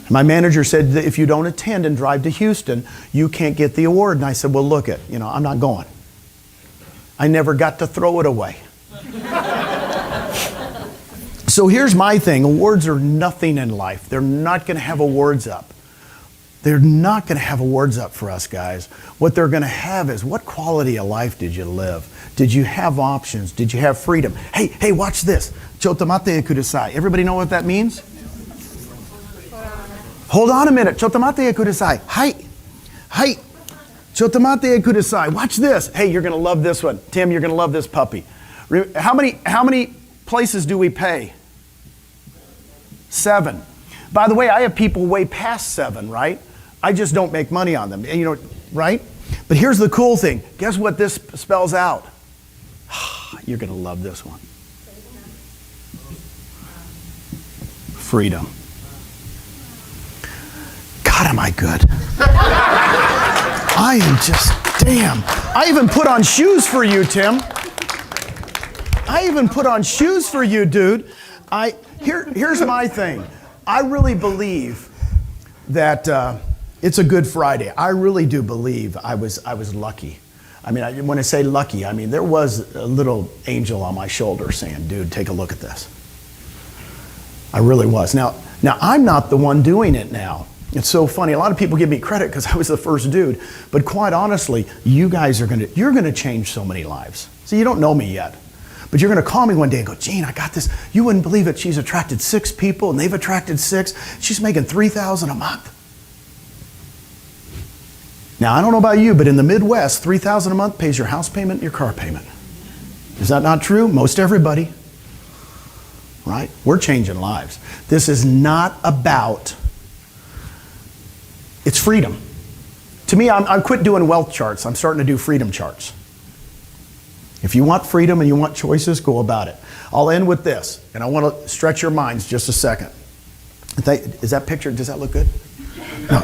My manager said that if you don't attend and drive to Houston, you can't get the award. And I said, well, look it, I'm not going. I never got to throw it away. So here's my thing. Awards are nothing in life. They're not going to have awards up. They're not going to have awards up for us, guys. What they're going to have is, what quality of life did you live? Did you have options? Did you have freedom? Hey, watch this. Chotamate kudasai. Everybody know what that means? Hold on a minute. Chotamate kudasai. Hi. Chotamate kudasai. Watch this. Hey, you're going to love this one. Tim, you're going to love this puppy. How many places do we pay? 7. By the way, I have people way past 7, right? I just don't make money on them, right? But here's the cool thing. Guess what this spells out? You're going to love this one. Freedom. God, am I good? I am just, damn. I even put on shoes for you, Tim. I even put on shoes for you, dude. Here's my thing. I really believe that it's a Good Friday. I really do believe I was lucky. I mean, when I say lucky, I mean there was a little angel on my shoulder saying, dude, take a look at this. I really was. Now I'm not the one doing it now. It's so funny. A lot of people give me credit because I was the first dude. But quite honestly, you guys you're gonna change so many lives. See, you don't know me yet. But you're going to call me one day and go, Gene, I got this. You wouldn't believe it. She's attracted 6 people and they've attracted 6. She's making $3,000 a month. Now, I don't know about you, but in the Midwest, $3,000 a month pays your house payment and your car payment. Is that not true? Most everybody. Right? We're changing lives. This is not about, it's freedom. To me, I quit doing wealth charts. I'm starting to do freedom charts. If you want freedom and you want choices, go about it. I'll end with this, and I want to stretch your minds just a second. Is that picture, does that look good? No.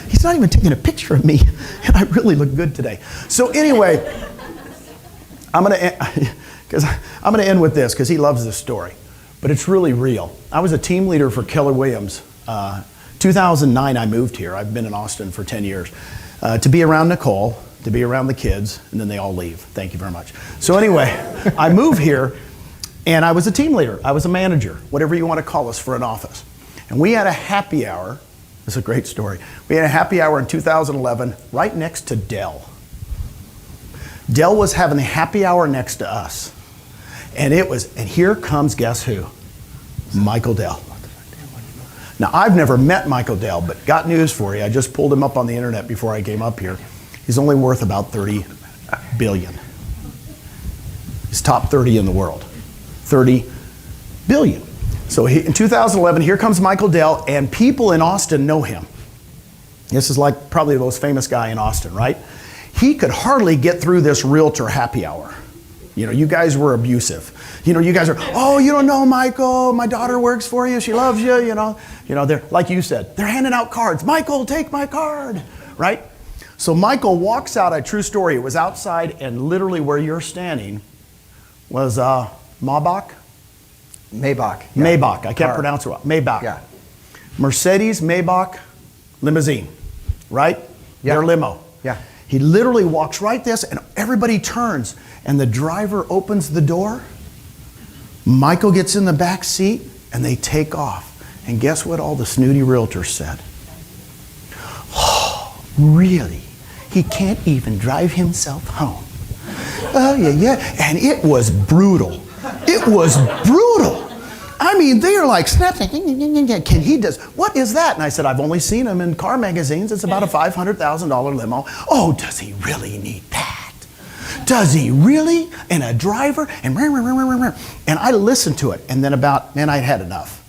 He's not even taking a picture of me, and I really look good today. So anyway, I'm going to end with this because he loves this story, but it's really real. I was a team leader for Keller Williams. 2009, I moved here. I've been in Austin for 10 years to be around Nicole, to be around the kids, and then they all leave. Thank you very much. So anyway, I moved here, and I was a team leader. I was a manager, whatever you want to call us for an office. And we had a happy hour. This is a great story. We had a happy hour in 2011 right next to Dell. Dell was having a happy hour next to us. And here comes, guess who? Michael Dell. Now, I've never met Michael Dell, but got news for you. I just pulled him up on the internet before I came up here. He's only worth about 30 billion. He's top 30 in the world. 30 billion. So in 2011, here comes Michael Dell, and people in Austin know him. This is like probably the most famous guy in Austin, right? He could hardly get through this realtor happy hour. You guys were abusive. You guys are, oh, you don't know Michael, my daughter works for you, she loves you, they're, like you said, they're handing out cards. Michael, take my card, right? So Michael walks out, a true story, it was outside, and literally where you're standing was Maybach? Maybach. Yeah. Maybach, I can't pronounce it well. Maybach. Yeah. Mercedes Maybach limousine, right? Yeah. Their limo. Yeah. He literally walks right this, and everybody turns, and the driver opens the door. Michael gets in the back seat, and they take off. And guess what all the snooty realtors said? Oh, really? He can't even drive himself home. Oh, yeah. And it was brutal. It was brutal. I mean, they're like, snapping. Can he does? What is that? And I said, I've only seen him in car magazines. It's about a $500,000 limo. Oh, does he really need that? Does he really? And a driver? And I listened to it. And then I had enough.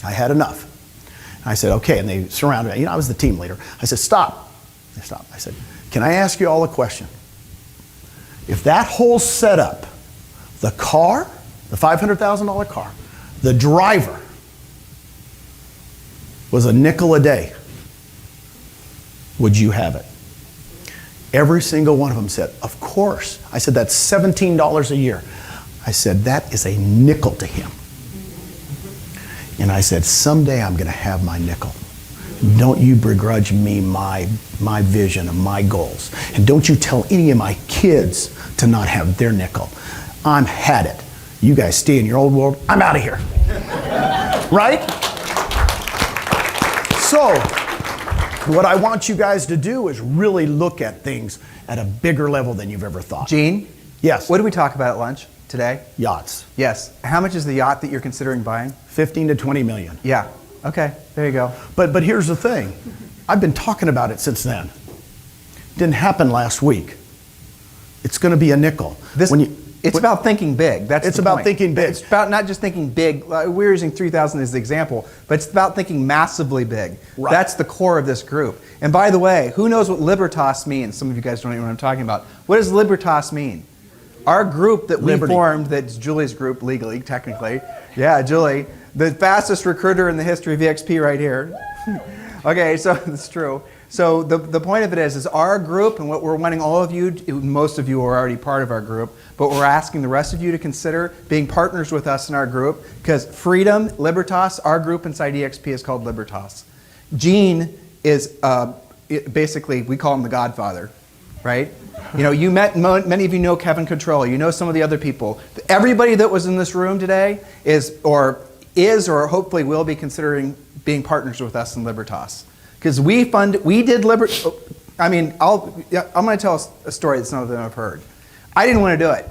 I said, okay. And they surrounded me. I was the team leader. I said, stop. They stopped. I said, can I ask you all a question? If that whole setup, the car, the $500,000 car, the driver was a nickel a day, would you have it? Every single one of them said, of course. I said, that's $17 a year. I said, that is a nickel to him. And I said, someday I'm going to have my nickel. Don't you begrudge me my vision and my goals. And don't you tell any of my kids to not have their nickel. I'm had it. You guys stay in your old world. I'm out of here. Right? So, What I want you guys to do is really look at things at a bigger level than you've ever thought. Gene? Yes. What did we talk about at lunch today? Yachts. Yes. How much is the yacht that you're considering buying? 15 to 20 million. Yeah. Okay. There you go. But here's the thing. I've been talking about it since then. Didn't happen last week. It's going to be a nickel. It's about thinking big. It's about thinking big. It's about not just thinking big. We're using 3,000 as the example, but it's about thinking massively big. Right. That's the core of this group. And by the way, who knows what Libertas means? Some of you guys don't even know what I'm talking about. What does Libertas mean? Our group that we formed, that's Julie's group legally, technically. Yeah, Julie, the fastest recruiter in the history of eXp right here. Okay, so it's true. So the point of it is our group, and what we're wanting all of you, most of you are already part of our group, but we're asking the rest of you to consider being partners with us in our group, because Freedom, Libertas, our group inside eXp is called Libertas. Gene is basically, we call him the Godfather, right? You know, you met, many of you know Kevin Control, you know some of the other people. Everybody that was in this room today is or hopefully will be considering being partners with us in Libertas. Because I'm going to tell a story that some of them have heard. I didn't want to do it.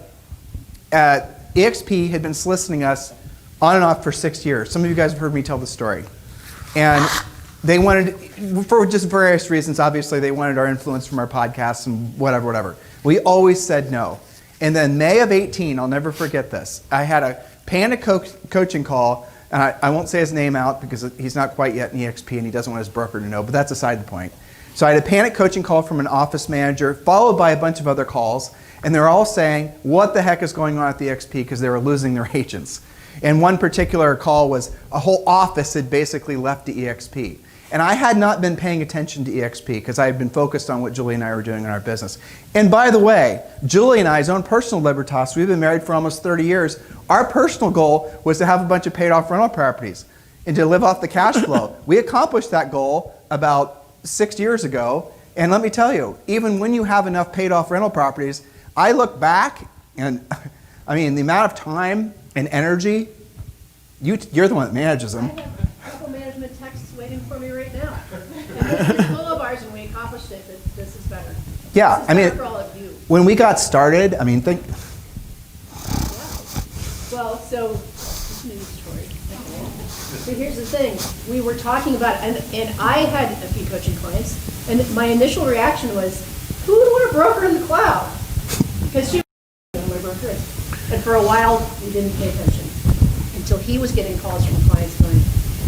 eXp had been soliciting us on and off for 6 years. Some of you guys have heard me tell the story. And they wanted, for just various reasons, obviously they wanted our influence from our podcasts and whatever. We always said no. And then May of 18, I'll never forget this, I had a panic coaching call. And I won't say his name out because he's not quite yet in eXp and he doesn't want his broker to know, but that's aside the point. So I had a panic coaching call from an office manager, followed by a bunch of other calls, and they're all saying, what the heck is going on at the eXp, because they were losing their agents. And one particular call was a whole office had basically left the eXp. And I had not been paying attention to eXp because I had been focused on what Julie and I were doing in our business. And by the way, Julie and I's own personal Libertas, we've been married for almost 30 years. Our personal goal was to have a bunch of paid off rental properties and to live off the cash flow. We accomplished that goal about 6 years ago. And let me tell you, even when you have enough paid off rental properties, I look back and I mean, the amount of time and energy, you're the one that manages them. I have a couple management texts waiting for me right now. And this is goal of ours, and we accomplished it, but this is better. Yeah, this is I mean, better for all of you. When we got started, I mean, think. Yeah. Well, so this news story. So here's the thing: we were talking about, and I had a few coaching clients, and my initial reaction was, "Who would want a broker in the cloud?" Because she was my broker is. And for a while, we didn't pay attention until he was getting calls from clients going,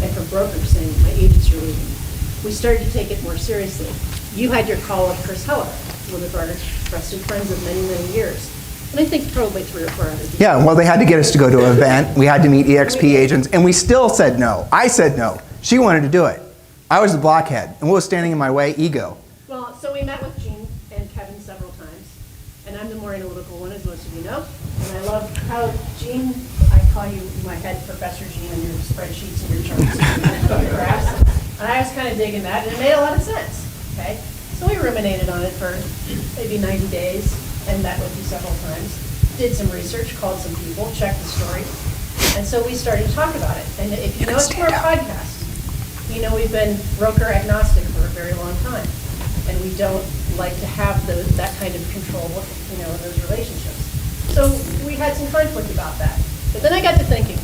and from brokers saying, "My agents are leaving." We started to take it more seriously. You had your call with Chris Heller, one of our trusted friends of many, many years. And I think probably 3 or 4 other people. Yeah, well, they had to get us to go to an event. We had to meet eXp agents, and we still said no. I said no. She wanted to do it. I was the blockhead, and what was standing in my way? Ego. Well, so we met with Gene and Kevin several times, and I'm the more analytical one, as most of you know. And I love how Gene, I call you my head professor Gene on your spreadsheets and your charts and your graphs. And I was kind of digging that, and it made a lot of sense. Okay, so we ruminated on it for maybe 90 days, and met with you several times. Did some research, called some people, checked the story, and so we started to talk about it. And if you know us from our podcast, you know we've been broker agnostic for a very long time, and we don't like to have that kind of control, in those relationships. So we had some conflict about that. But then I got to thinking,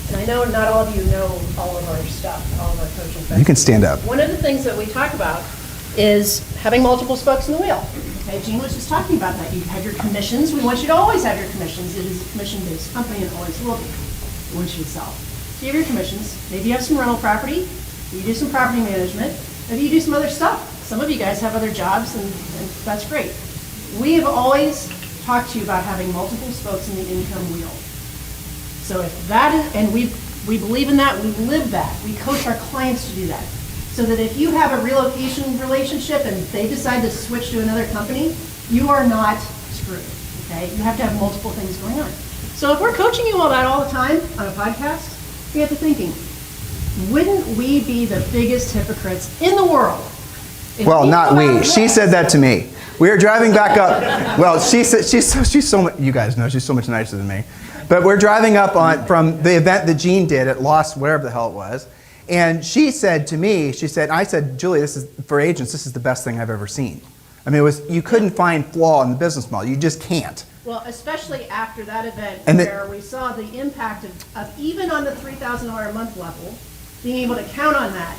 and I know not all of you know all of our stuff, all of our coaching factors. You can stand up. One of the things that we talk about is having multiple spokes in the wheel. Okay, Gene was just talking about that. You have your commissions. We want you to always have your commissions. It is a commission-based company and always will be. We want you to sell. So you have your commissions. Maybe you have some rental property. You do some property management. Maybe you do some other stuff. Some of you guys have other jobs, and that's great. We have always talked to you about having multiple spokes in the income wheel. So if that is, and we believe in that, we live that. We coach our clients to do that. So that if you have a relocation relationship and they decide to switch to another company, you are not screwed, okay? You have to have multiple things going on. So if we're coaching you all that all the time on a podcast, we have to thinking, wouldn't we be the biggest hypocrites in the world? Well, not we. She said that to me. We were driving back up. Well, she said she's so much. You guys know she's so much nicer than me. But we're driving up from the event that Gene did at Lost, wherever the hell it was, And she said to me, I said, Julie, this is, for agents, this is the best thing I've ever seen. I mean, you couldn't find flaw in the business model. You just can't. Well, especially after that event And where we saw the impact of even on the $3,000 a month level, being able to count on that,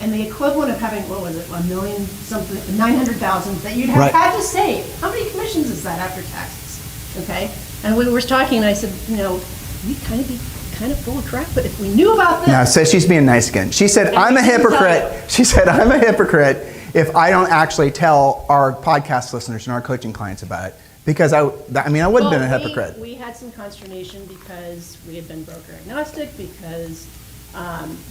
and the equivalent of having, what was it, $1 million something, 900,000 that you'd have Right. had to save. How many commissions is that after taxes? Okay? And we were talking, and I said, we'd kind of be kind of full of crap, but if we knew about this. No, so she's being nice again. She said, I'm a hypocrite. She said, I'm a hypocrite if I don't actually tell our podcast listeners and our coaching clients about it. Because I would have been a hypocrite. We had some consternation because we had been broker agnostic, because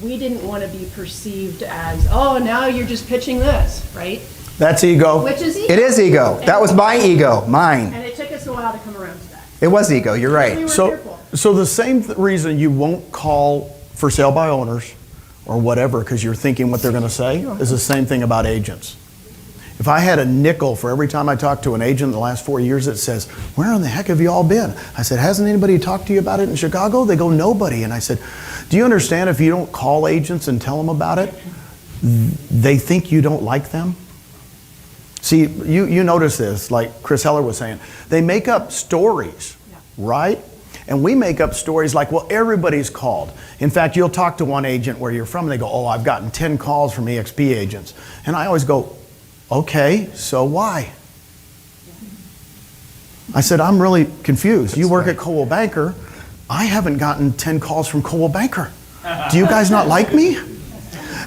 we didn't want to be perceived as, oh, now you're just pitching this, right? That's ego. Which is ego. It is ego. That was my ego, mine. And it took us a while to come around to that. It was ego, you're We right. were So, fearful. so the same reason you won't call for sale by owners or whatever because you're thinking what they're going to say is the same thing about agents. If I had a nickel for every time I talked to an agent in the last 4 years that says, where in the heck have you all been? I said, hasn't anybody talked to you about it in Chicago? They go, nobody. And I said, do you understand if you don't call agents and tell them about it, they think you don't like them? See, you notice this, like Chris Heller was saying. They make up stories, right? And we make up stories like, well, everybody's called. In fact, you'll talk to one agent where you're from, and they go, oh, I've gotten 10 calls from eXp agents. And I always go, okay, so why? I said, I'm really confused. You work at Coldwell Banker. I haven't gotten 10 calls from Coldwell Banker. Do you guys not like me?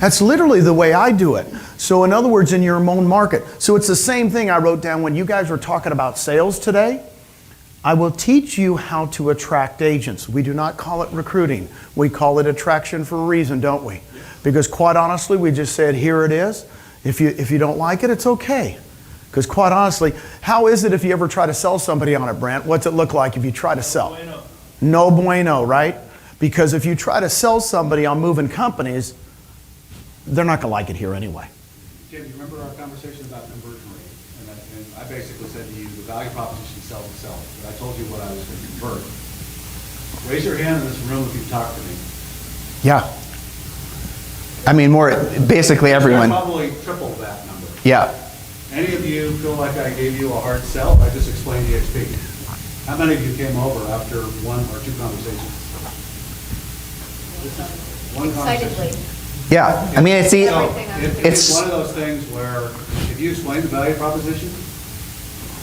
That's literally the way I do it. So in other words, in your own market. So it's the same thing I wrote down when you guys were talking about sales today. I will teach you how to attract agents. We do not call it recruiting. We call it attraction for a reason, don't we? Because quite honestly, we just said, here it is. If you don't like it, it's okay. Because quite honestly, how is it if you ever try to sell somebody on it, Brent? What's it look like if you try to sell? No bueno, right? Because if you try to sell somebody on moving companies, they're not going to like it here anyway. Jim, you remember our conversation about conversion rate? And I basically said to you, the value proposition sells itself. But I told you what I was going to convert. Raise your hand in this room if you've talked to me. Yeah. I mean, basically everyone. I probably tripled that number. Yeah. Any of you feel like I gave you a hard sell? I just explained eXp. How many of you came over after one or two conversations? One conversation. Yeah. I mean, it's It's one of those things where if you explain the value proposition,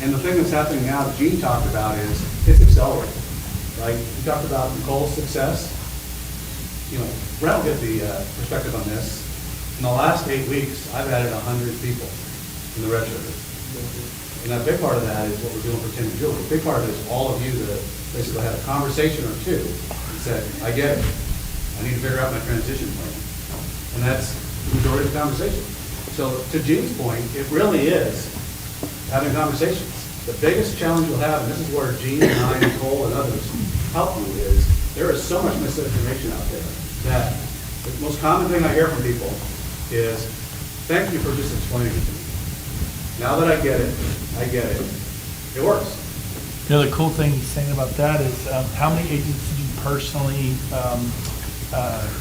and the thing that's happening now that Gene talked about is it's accelerating. Right? You talked about Nicole's success. Brent will get the perspective on this. In the last 8 weeks, I've added 100 people in the register. And a big part of that is what we're doing for Tim and Julie. A big part of it is all of you that basically had a conversation or two and said, I get it. I need to figure out my transition plan. And that's the majority of the conversation. So to Gene's point, it really is having conversations. The biggest challenge you'll have, and this is where Gene and I, Nicole, and others help you, is there is so much misinformation out there that the most common thing I hear from people is, thank you for just explaining it to me. Now that I get it, it works. The cool thing he's saying about that is how many agents did you personally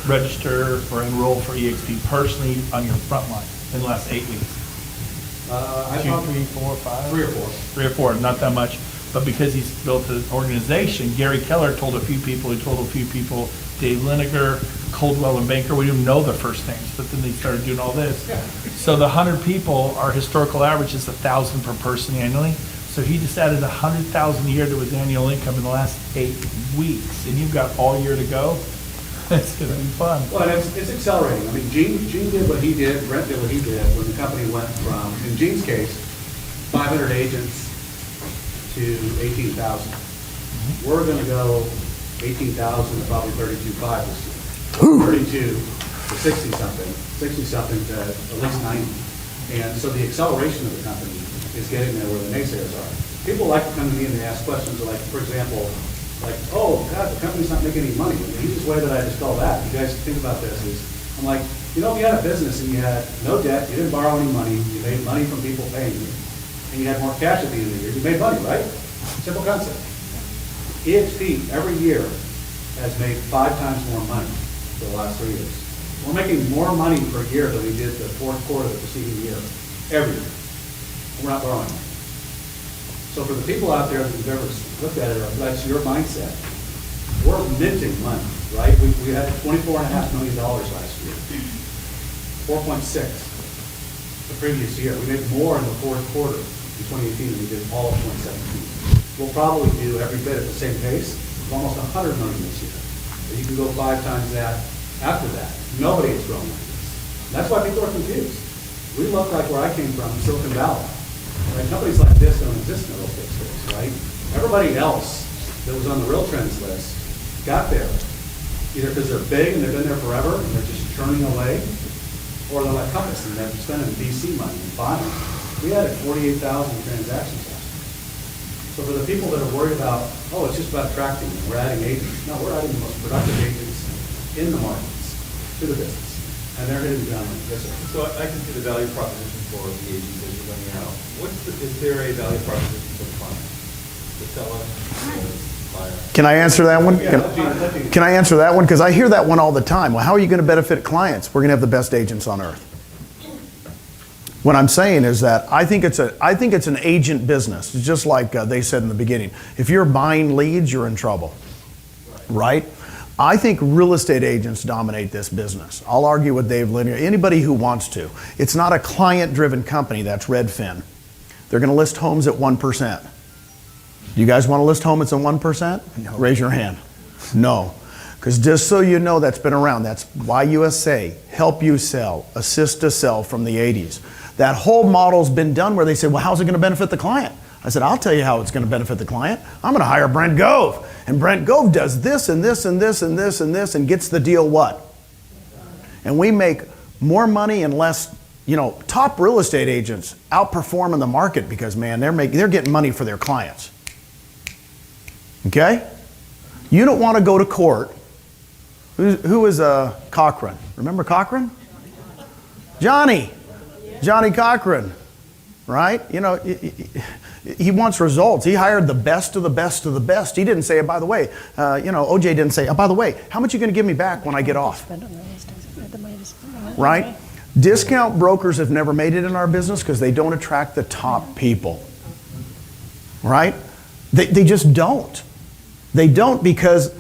register or enroll for eXp personally on your front line in the last 8 weeks? I 2, thought 3, 4, 5? 3 or 4. 3 or 4, not that much. But because he's built an organization, Gary Keller told a few people, Dave Liniger, Coldwell and Banker, we didn't know their first names, but then they started doing all this. Yeah. So the 100 people, our historical average is 1,000 per person annually. So he just added 100,000 a year to his annual income in the last 8 weeks, and you've got all year to go. It's going to be fun. Well, it's accelerating. I mean, Gene did what he did, Brent did what he did when the company went from, in Gene's case, 500 agents to 18,000. We're going to go 18,000 to probably 32.5 this year. 32 to 60-something to at least 90. And so the acceleration of the company is getting there where the naysayers are. People like to come to me and they ask questions like, for example, like, oh, God, the company's not making any money. And the easiest way that I dispel that, you guys think about this, is I'm like, if you had a business and you had no debt, you didn't borrow any money, you made money from people paying you, and you had more cash at the end of the year, you made money, right? Simple concept. eXp every year has made 5 times more money for the last 3 years. We're making more money per year than we did the fourth quarter of the preceding year, every year. We're not borrowing money. So for the people out there who've ever looked at it, that's your mindset. We're minting money, right? We had $24.5 million last year, 4.6 the previous year. We made more in the fourth quarter in 2018 than we did all of 2017. We'll probably do every bit at the same pace, almost $100 million this year. But you can go 5 times that after that. Nobody has grown like this. And that's why people are confused. We look like where I came from, Silicon Valley. Right? Companies like this don't exist in the real estate space, right? Everybody else that was on the real trends list got there, either because they're big and they've been there forever and they're just churning away, or they're like Compass and they're spending VC money and buying. We added 48,000 transactions last year. So for the people that are worried about, oh, it's just about attracting and we're adding agents. No, we're adding the most productive agents in the markets to the business. And they're hitting the ground running. Yes, sir. So I can see the value proposition for the agents as you're laying out. Is there a value proposition for the client? The seller, the buyer? Can I answer that one? Yeah, Can I answer that one? Because I hear that one all the time. Well, how are you going to benefit clients? We're going to have the best agents on earth. What I'm saying is that I think it's an agent business. It's just like they said in the beginning. If you're buying leads, you're in trouble, right? I think real estate agents dominate this business. I'll argue with Dave Linear, anybody who wants to. It's not a client-driven company, that's Redfin. They're going to list homes at 1%. You guys want to list homes at 1%? No. Raise your hand. No. Because just so you know, that's been around. That's YUSA, Help You Sell, Assist to Sell from the 80s. That whole model's been done where they say, well, how's it going to benefit the client? I said, I'll tell you how it's going to benefit the client. I'm going to hire Brent Gove. And Brent Gove does this and this and this and this and this and gets the deal what? And we make more money and less, top real estate agents outperform in the market because, man, they're getting money for their clients. Okay? You don't want to go to court. Who is Cochran? Remember Cochran? Johnny Cochran, right? He wants results. He hired the best of the best of the best. He didn't say, by the way, OJ didn't say, by the way, how much are you going to give me back when I get off? Right? Discount brokers have never made it in our business because they don't attract the top people. Right? They just don't. They don't because,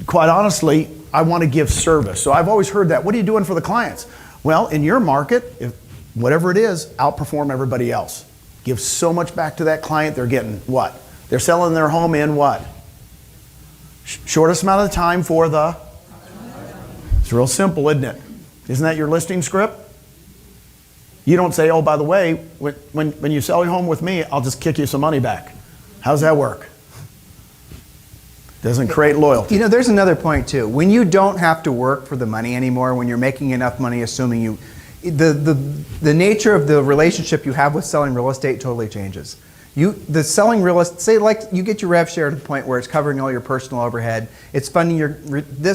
quite honestly, I want to give service. So I've always heard that. What are you doing for the clients? Well, in your market, whatever it is, outperform everybody else. Give so much back to that client, they're getting what? They're selling their home in what? Shortest amount of time for the? It's real simple, isn't it? Isn't that your listing script? You don't say, oh, by the way, when you sell your home with me, I'll just kick you some money back. How's that work? Doesn't create loyalty. There's another point too. When you don't have to work for the money anymore, when you're making enough money, assuming the nature of the relationship you have with selling real estate totally changes. The selling real estate, say like you get your rev share to the point where it's covering all your personal overhead, it's funding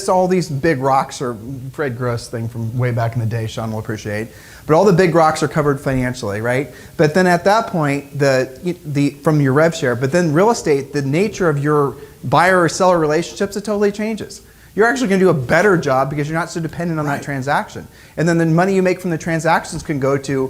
all these big rocks, or Fred Gross thing from way back in the day, Sean will appreciate, but all the big rocks are covered financially, right? But then at that point, from your rev share, but then real estate, the nature of your buyer or seller relationships, it totally changes. You're actually going to do a better job because you're not so dependent on that transaction. And then the money you make from the transactions can go to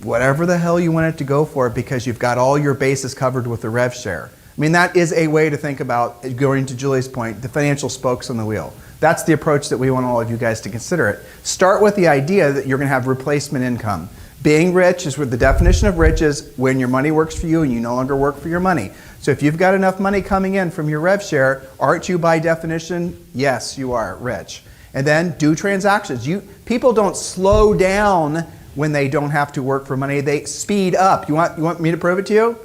whatever the hell you want it to go for because you've got all your bases covered with the rev share. I mean, that is a way to think about, going to Julie's point, the financial spokes on the wheel. That's the approach that we want all of you guys to consider it. Start with the idea that you're going to have replacement income. Being rich is where the definition of rich is when your money works for you and you no longer work for your money. So if you've got enough money coming in from your rev share, aren't you by definition? Yes, you are rich. And then do transactions. People don't slow down when they don't have to work for money. They speed up. You want me to prove it to you?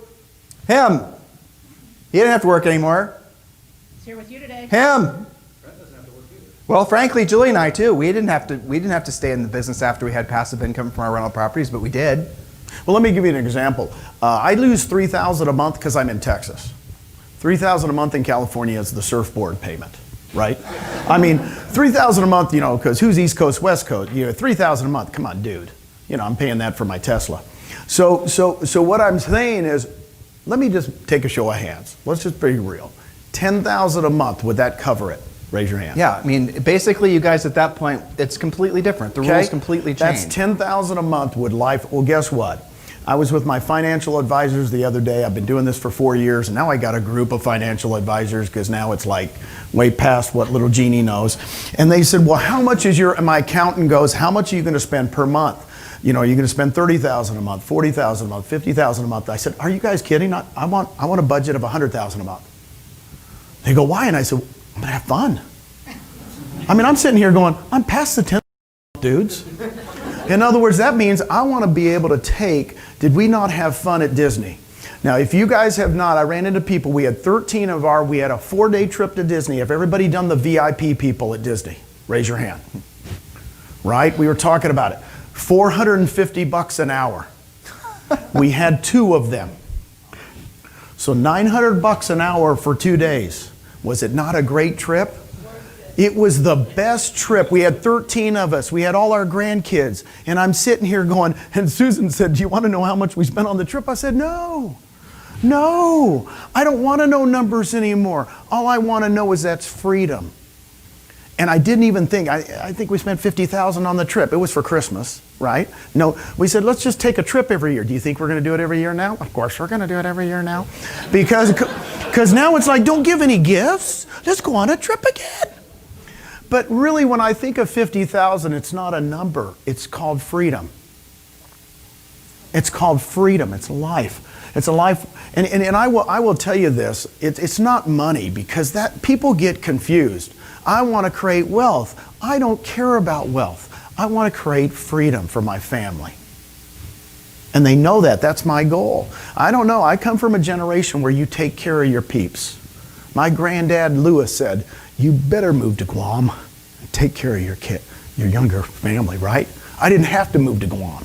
Him. He didn't have to work anymore. He's here with you today. Him. Well, frankly, Julie and I too. We didn't have to stay in the business after we had passive income from our rental properties, but we did. Well, let me give you an example. I lose $3,000 a month because I'm in Texas. $3,000 a month in California is the surfboard payment, right? I mean, $3,000 a month, because who's East Coast, West Coast? $3,000 a month. Come on, dude. I'm paying that for my Tesla. So what I'm saying is, let me just take a show of hands. Let's just be real. $10,000 a month, would that cover it? Raise your hand. Yeah, I mean, basically, you guys at that point, it's completely different. The rules completely That's change. $10,000 a month would life. Well, guess what? I was with my financial advisors the other day. I've been doing this for 4 years, and now I got a group of financial advisors because now it's like way past what little Jeannie knows. And they said, well, how much is your, and my accountant goes, how much are you going to spend per month? You know, are you going to spend $30,000 a month, $40,000 a month, $50,000 a month? I said, are you guys kidding? I want a budget of $100,000 a month. They go, why? And I said, I'm going to have fun. I mean, I'm sitting here going, I'm past the 10 dudes. In other words, that means I want to be able to take, did we not have fun at Disney? Now, if you guys have not, I ran into people, we had 13 of we had a 4-day trip to Disney. Have everybody done the VIP people at Disney? Raise your hand. Right? We were talking about it. $450 an hour. We had 2 of them. So $900 an hour for 2 days. Was it not a great trip? It was the best trip. We had 13 of us. We had all our grandkids. And I'm sitting here going, and Susan said, do you want to know how much we spent on the trip? I said, no. No. I don't want to know numbers anymore. All I want to know is that's freedom. And I didn't even think, I think we spent $50,000 on the trip. It was for Christmas, right? No, we said, let's just take a trip every year. Do you think we're going to do it every year now? Of course, we're going to do it every year now. Because now it's like, don't give any gifts. Let's go on a trip again. But really, when I think of 50,000, it's not a number. It's called freedom. It's called freedom. It's life. It's a life. And I will tell you this. It's not money, because that people get confused. I want to create wealth. I don't care about wealth. I want to create freedom for my family. And they know that. That's my goal. I don't know. I come from a generation where you take care of your peeps. My granddad, Lewis, said, you better move to Guam and take care of your kid, your younger family, right? I didn't have to move to Guam.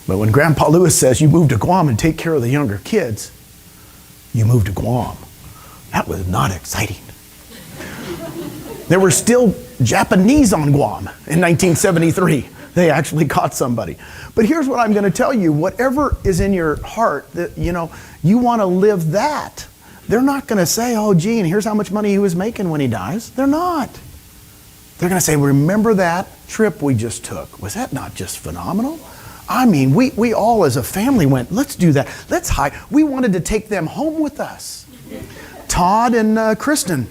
But when Grandpa Lewis says you move to Guam and take care of the younger kids, you move to Guam. That was not exciting. There were still Japanese on Guam in 1973. They actually caught somebody. But here's what I'm going to tell you. Whatever is in your heart, that you want to live that. They're not going to say, oh, Gene, here's how much money he was making when he dies. They're not. They're going to say, remember that trip we just took? Was that not just phenomenal? I mean, we all as a family went, let's do that. Let's hike. We wanted to take them home with us. Todd and Kristen,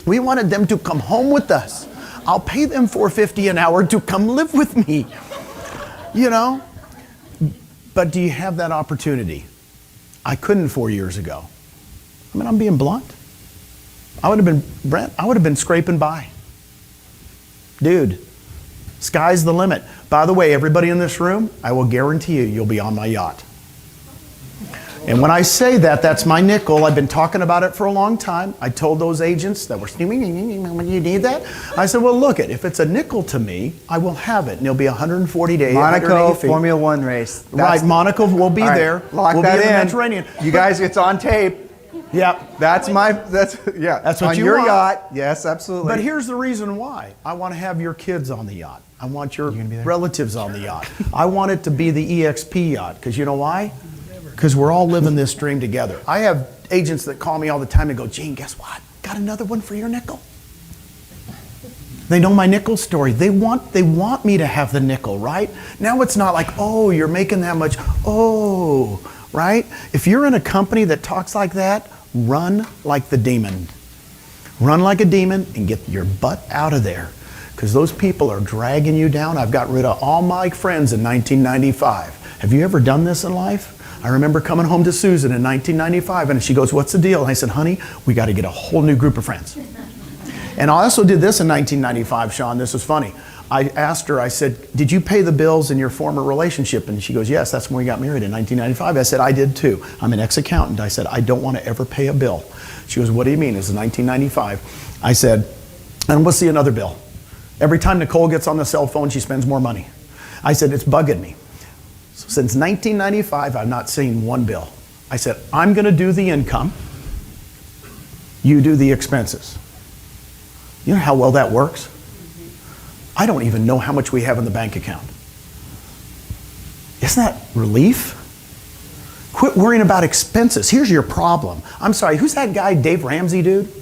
we wanted them to come home with us. I'll pay them $4.50 an hour to come live with me. But do you have that opportunity? I couldn't 4 years ago. I mean, I'm being blunt. I would have been scraping by. Dude, sky's the limit. By the way, everybody in this room, I will guarantee you'll be on my yacht. And when I say that, that's my nickel. I've been talking about it for a long time. I told those agents that were steaming, you need that? I said, well, look if it's a nickel to me, I will have it. And it'll be 140 days. Monaco Formula One race. Right, Monaco will be there. Lock we'll that be in in. the Mediterranean. You guys, it's on tape. Yeah. That's what on you your want. yacht. Yes, absolutely. But here's the reason why. I want to have your kids on the yacht. I want your relatives on the yacht. I want it to be the eXp yacht. Because you know why? Because we're all living this dream together. I have agents that call me all the time and go, Gene, guess what? Got another one for your nickel. They know my nickel story. They want me to have the nickel, right? Now it's not like, oh, you're making that much. Oh, right? If you're in a company that talks like that, run like the demon. Run like a demon and get your butt out of there. Because those people are dragging you down. I've got rid of all my friends in 1995. Have you ever done this in life? I remember coming home to Susan in 1995 and she goes, what's the deal? And I said, honey, we got to get a whole new group of friends. And I also did this in 1995, Sean. This was funny. I asked her, I said, did you pay the bills in your former relationship? And she goes, yes, that's when we got married in 1995. I said, I did too. I'm an ex-accountant. I said, I don't want to ever pay a bill. She goes, what do you mean? It was 1995. I said, and we'll see another bill. Every time Nicole gets on the cell phone, she spends more money. I said, it's bugging me. So since 1995, I've not seen one bill. I said, I'm going to do the income. You do the expenses. You know how well that works? I don't even know how much we have in the bank account. Isn't that relief? Quit worrying about expenses. Here's your problem. I'm sorry, who's that guy, Dave Ramsey, dude?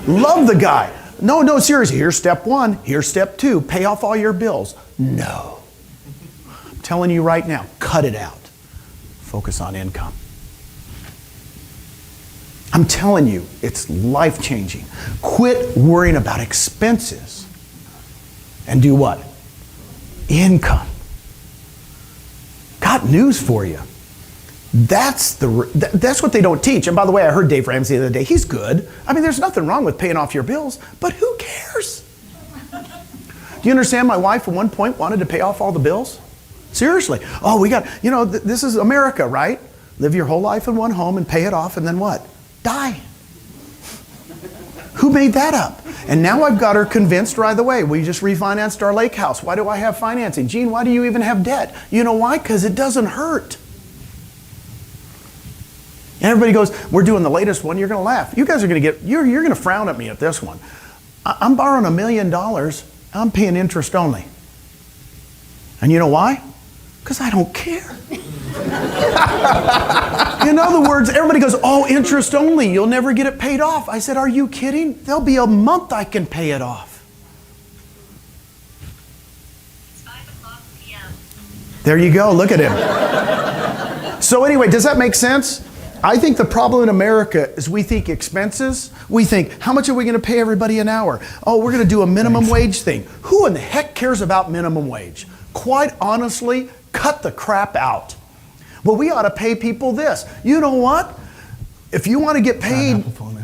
Love the guy. No, seriously. Here's step 1. Here's step 2. Pay off all your bills. No. I'm telling you right now, cut it out. Focus on income. I'm telling you, it's life-changing. Quit worrying about expenses and do what? Income. Got news for you. That's what they don't teach. And by the way, I heard Dave Ramsey the other day. He's good. I mean, there's nothing wrong with paying off your bills, but who cares? Do you understand? My wife at one point wanted to pay off all the bills. Seriously. Oh, we got, this is America, right? Live your whole life in one home and pay it off and then what? Die. Who made that up? And now I've got her convinced right away. We just refinanced our lake house. Why do I have financing? Gene, why do you even have debt? You know why? Because it doesn't hurt. And everybody goes, we're doing the latest one. You're going to laugh. You guys are going to get, you're going to frown at me at this one. I'm borrowing $1 million. I'm paying interest only. And you know why? Because I don't care. In other words, everybody goes, oh, interest only. You'll never get it paid off. I said, are you kidding? There'll be a month I can pay it off. It's 5:00 p.m. There you go. Look at him. So anyway, does that make sense? I think the problem in America is we think expenses. We think, how much are we going to pay everybody an hour? Oh, we're going to do a minimum wage thing. Who in the heck cares about minimum wage? Quite honestly, cut the crap out. Well, we ought to pay people this. You know what? If you want to get paid,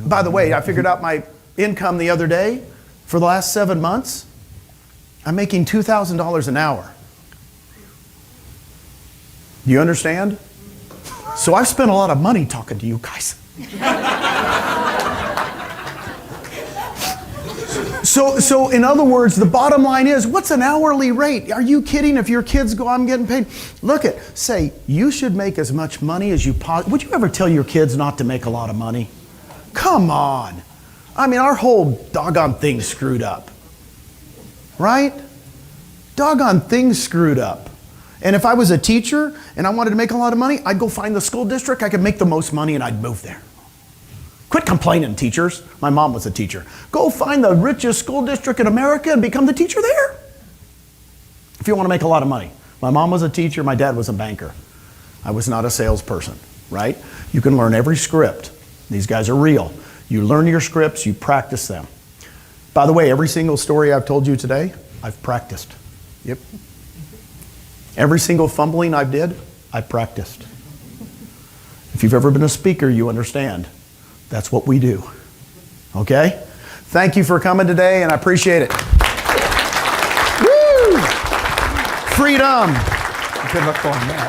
by the way, I figured out my income the other day. For the last 7 months, I'm making $2,000 an hour. Do you understand? So I've spent a lot of money talking to you guys. So in other words, the bottom line is, what's an hourly rate? Are you kidding? If your kids go, I'm getting paid. Look at, say, you should make as much money as you possibly. Would you ever tell your kids not to make a lot of money? Come on. I mean, our whole doggone thing's screwed up. Right? Doggone thing's screwed up. And if I was a teacher and I wanted to make a lot of money, I'd go find the school district I could make the most money and I'd move there. Quit complaining, teachers. My mom was a teacher. Go find the richest school district in America and become the teacher there. If you want to make a lot of money. My mom was a teacher. My dad was a banker. I was not a salesperson, right? You can learn every script. These guys are real. You learn your scripts, you practice them. By the way, every single story I've told you today, I've practiced. Yep. Every single fumbling I did, I practiced. If you've ever been a speaker, you understand. That's what we do. Okay? Thank you for coming today, and I appreciate it. Woo! Freedom. Good luck going there.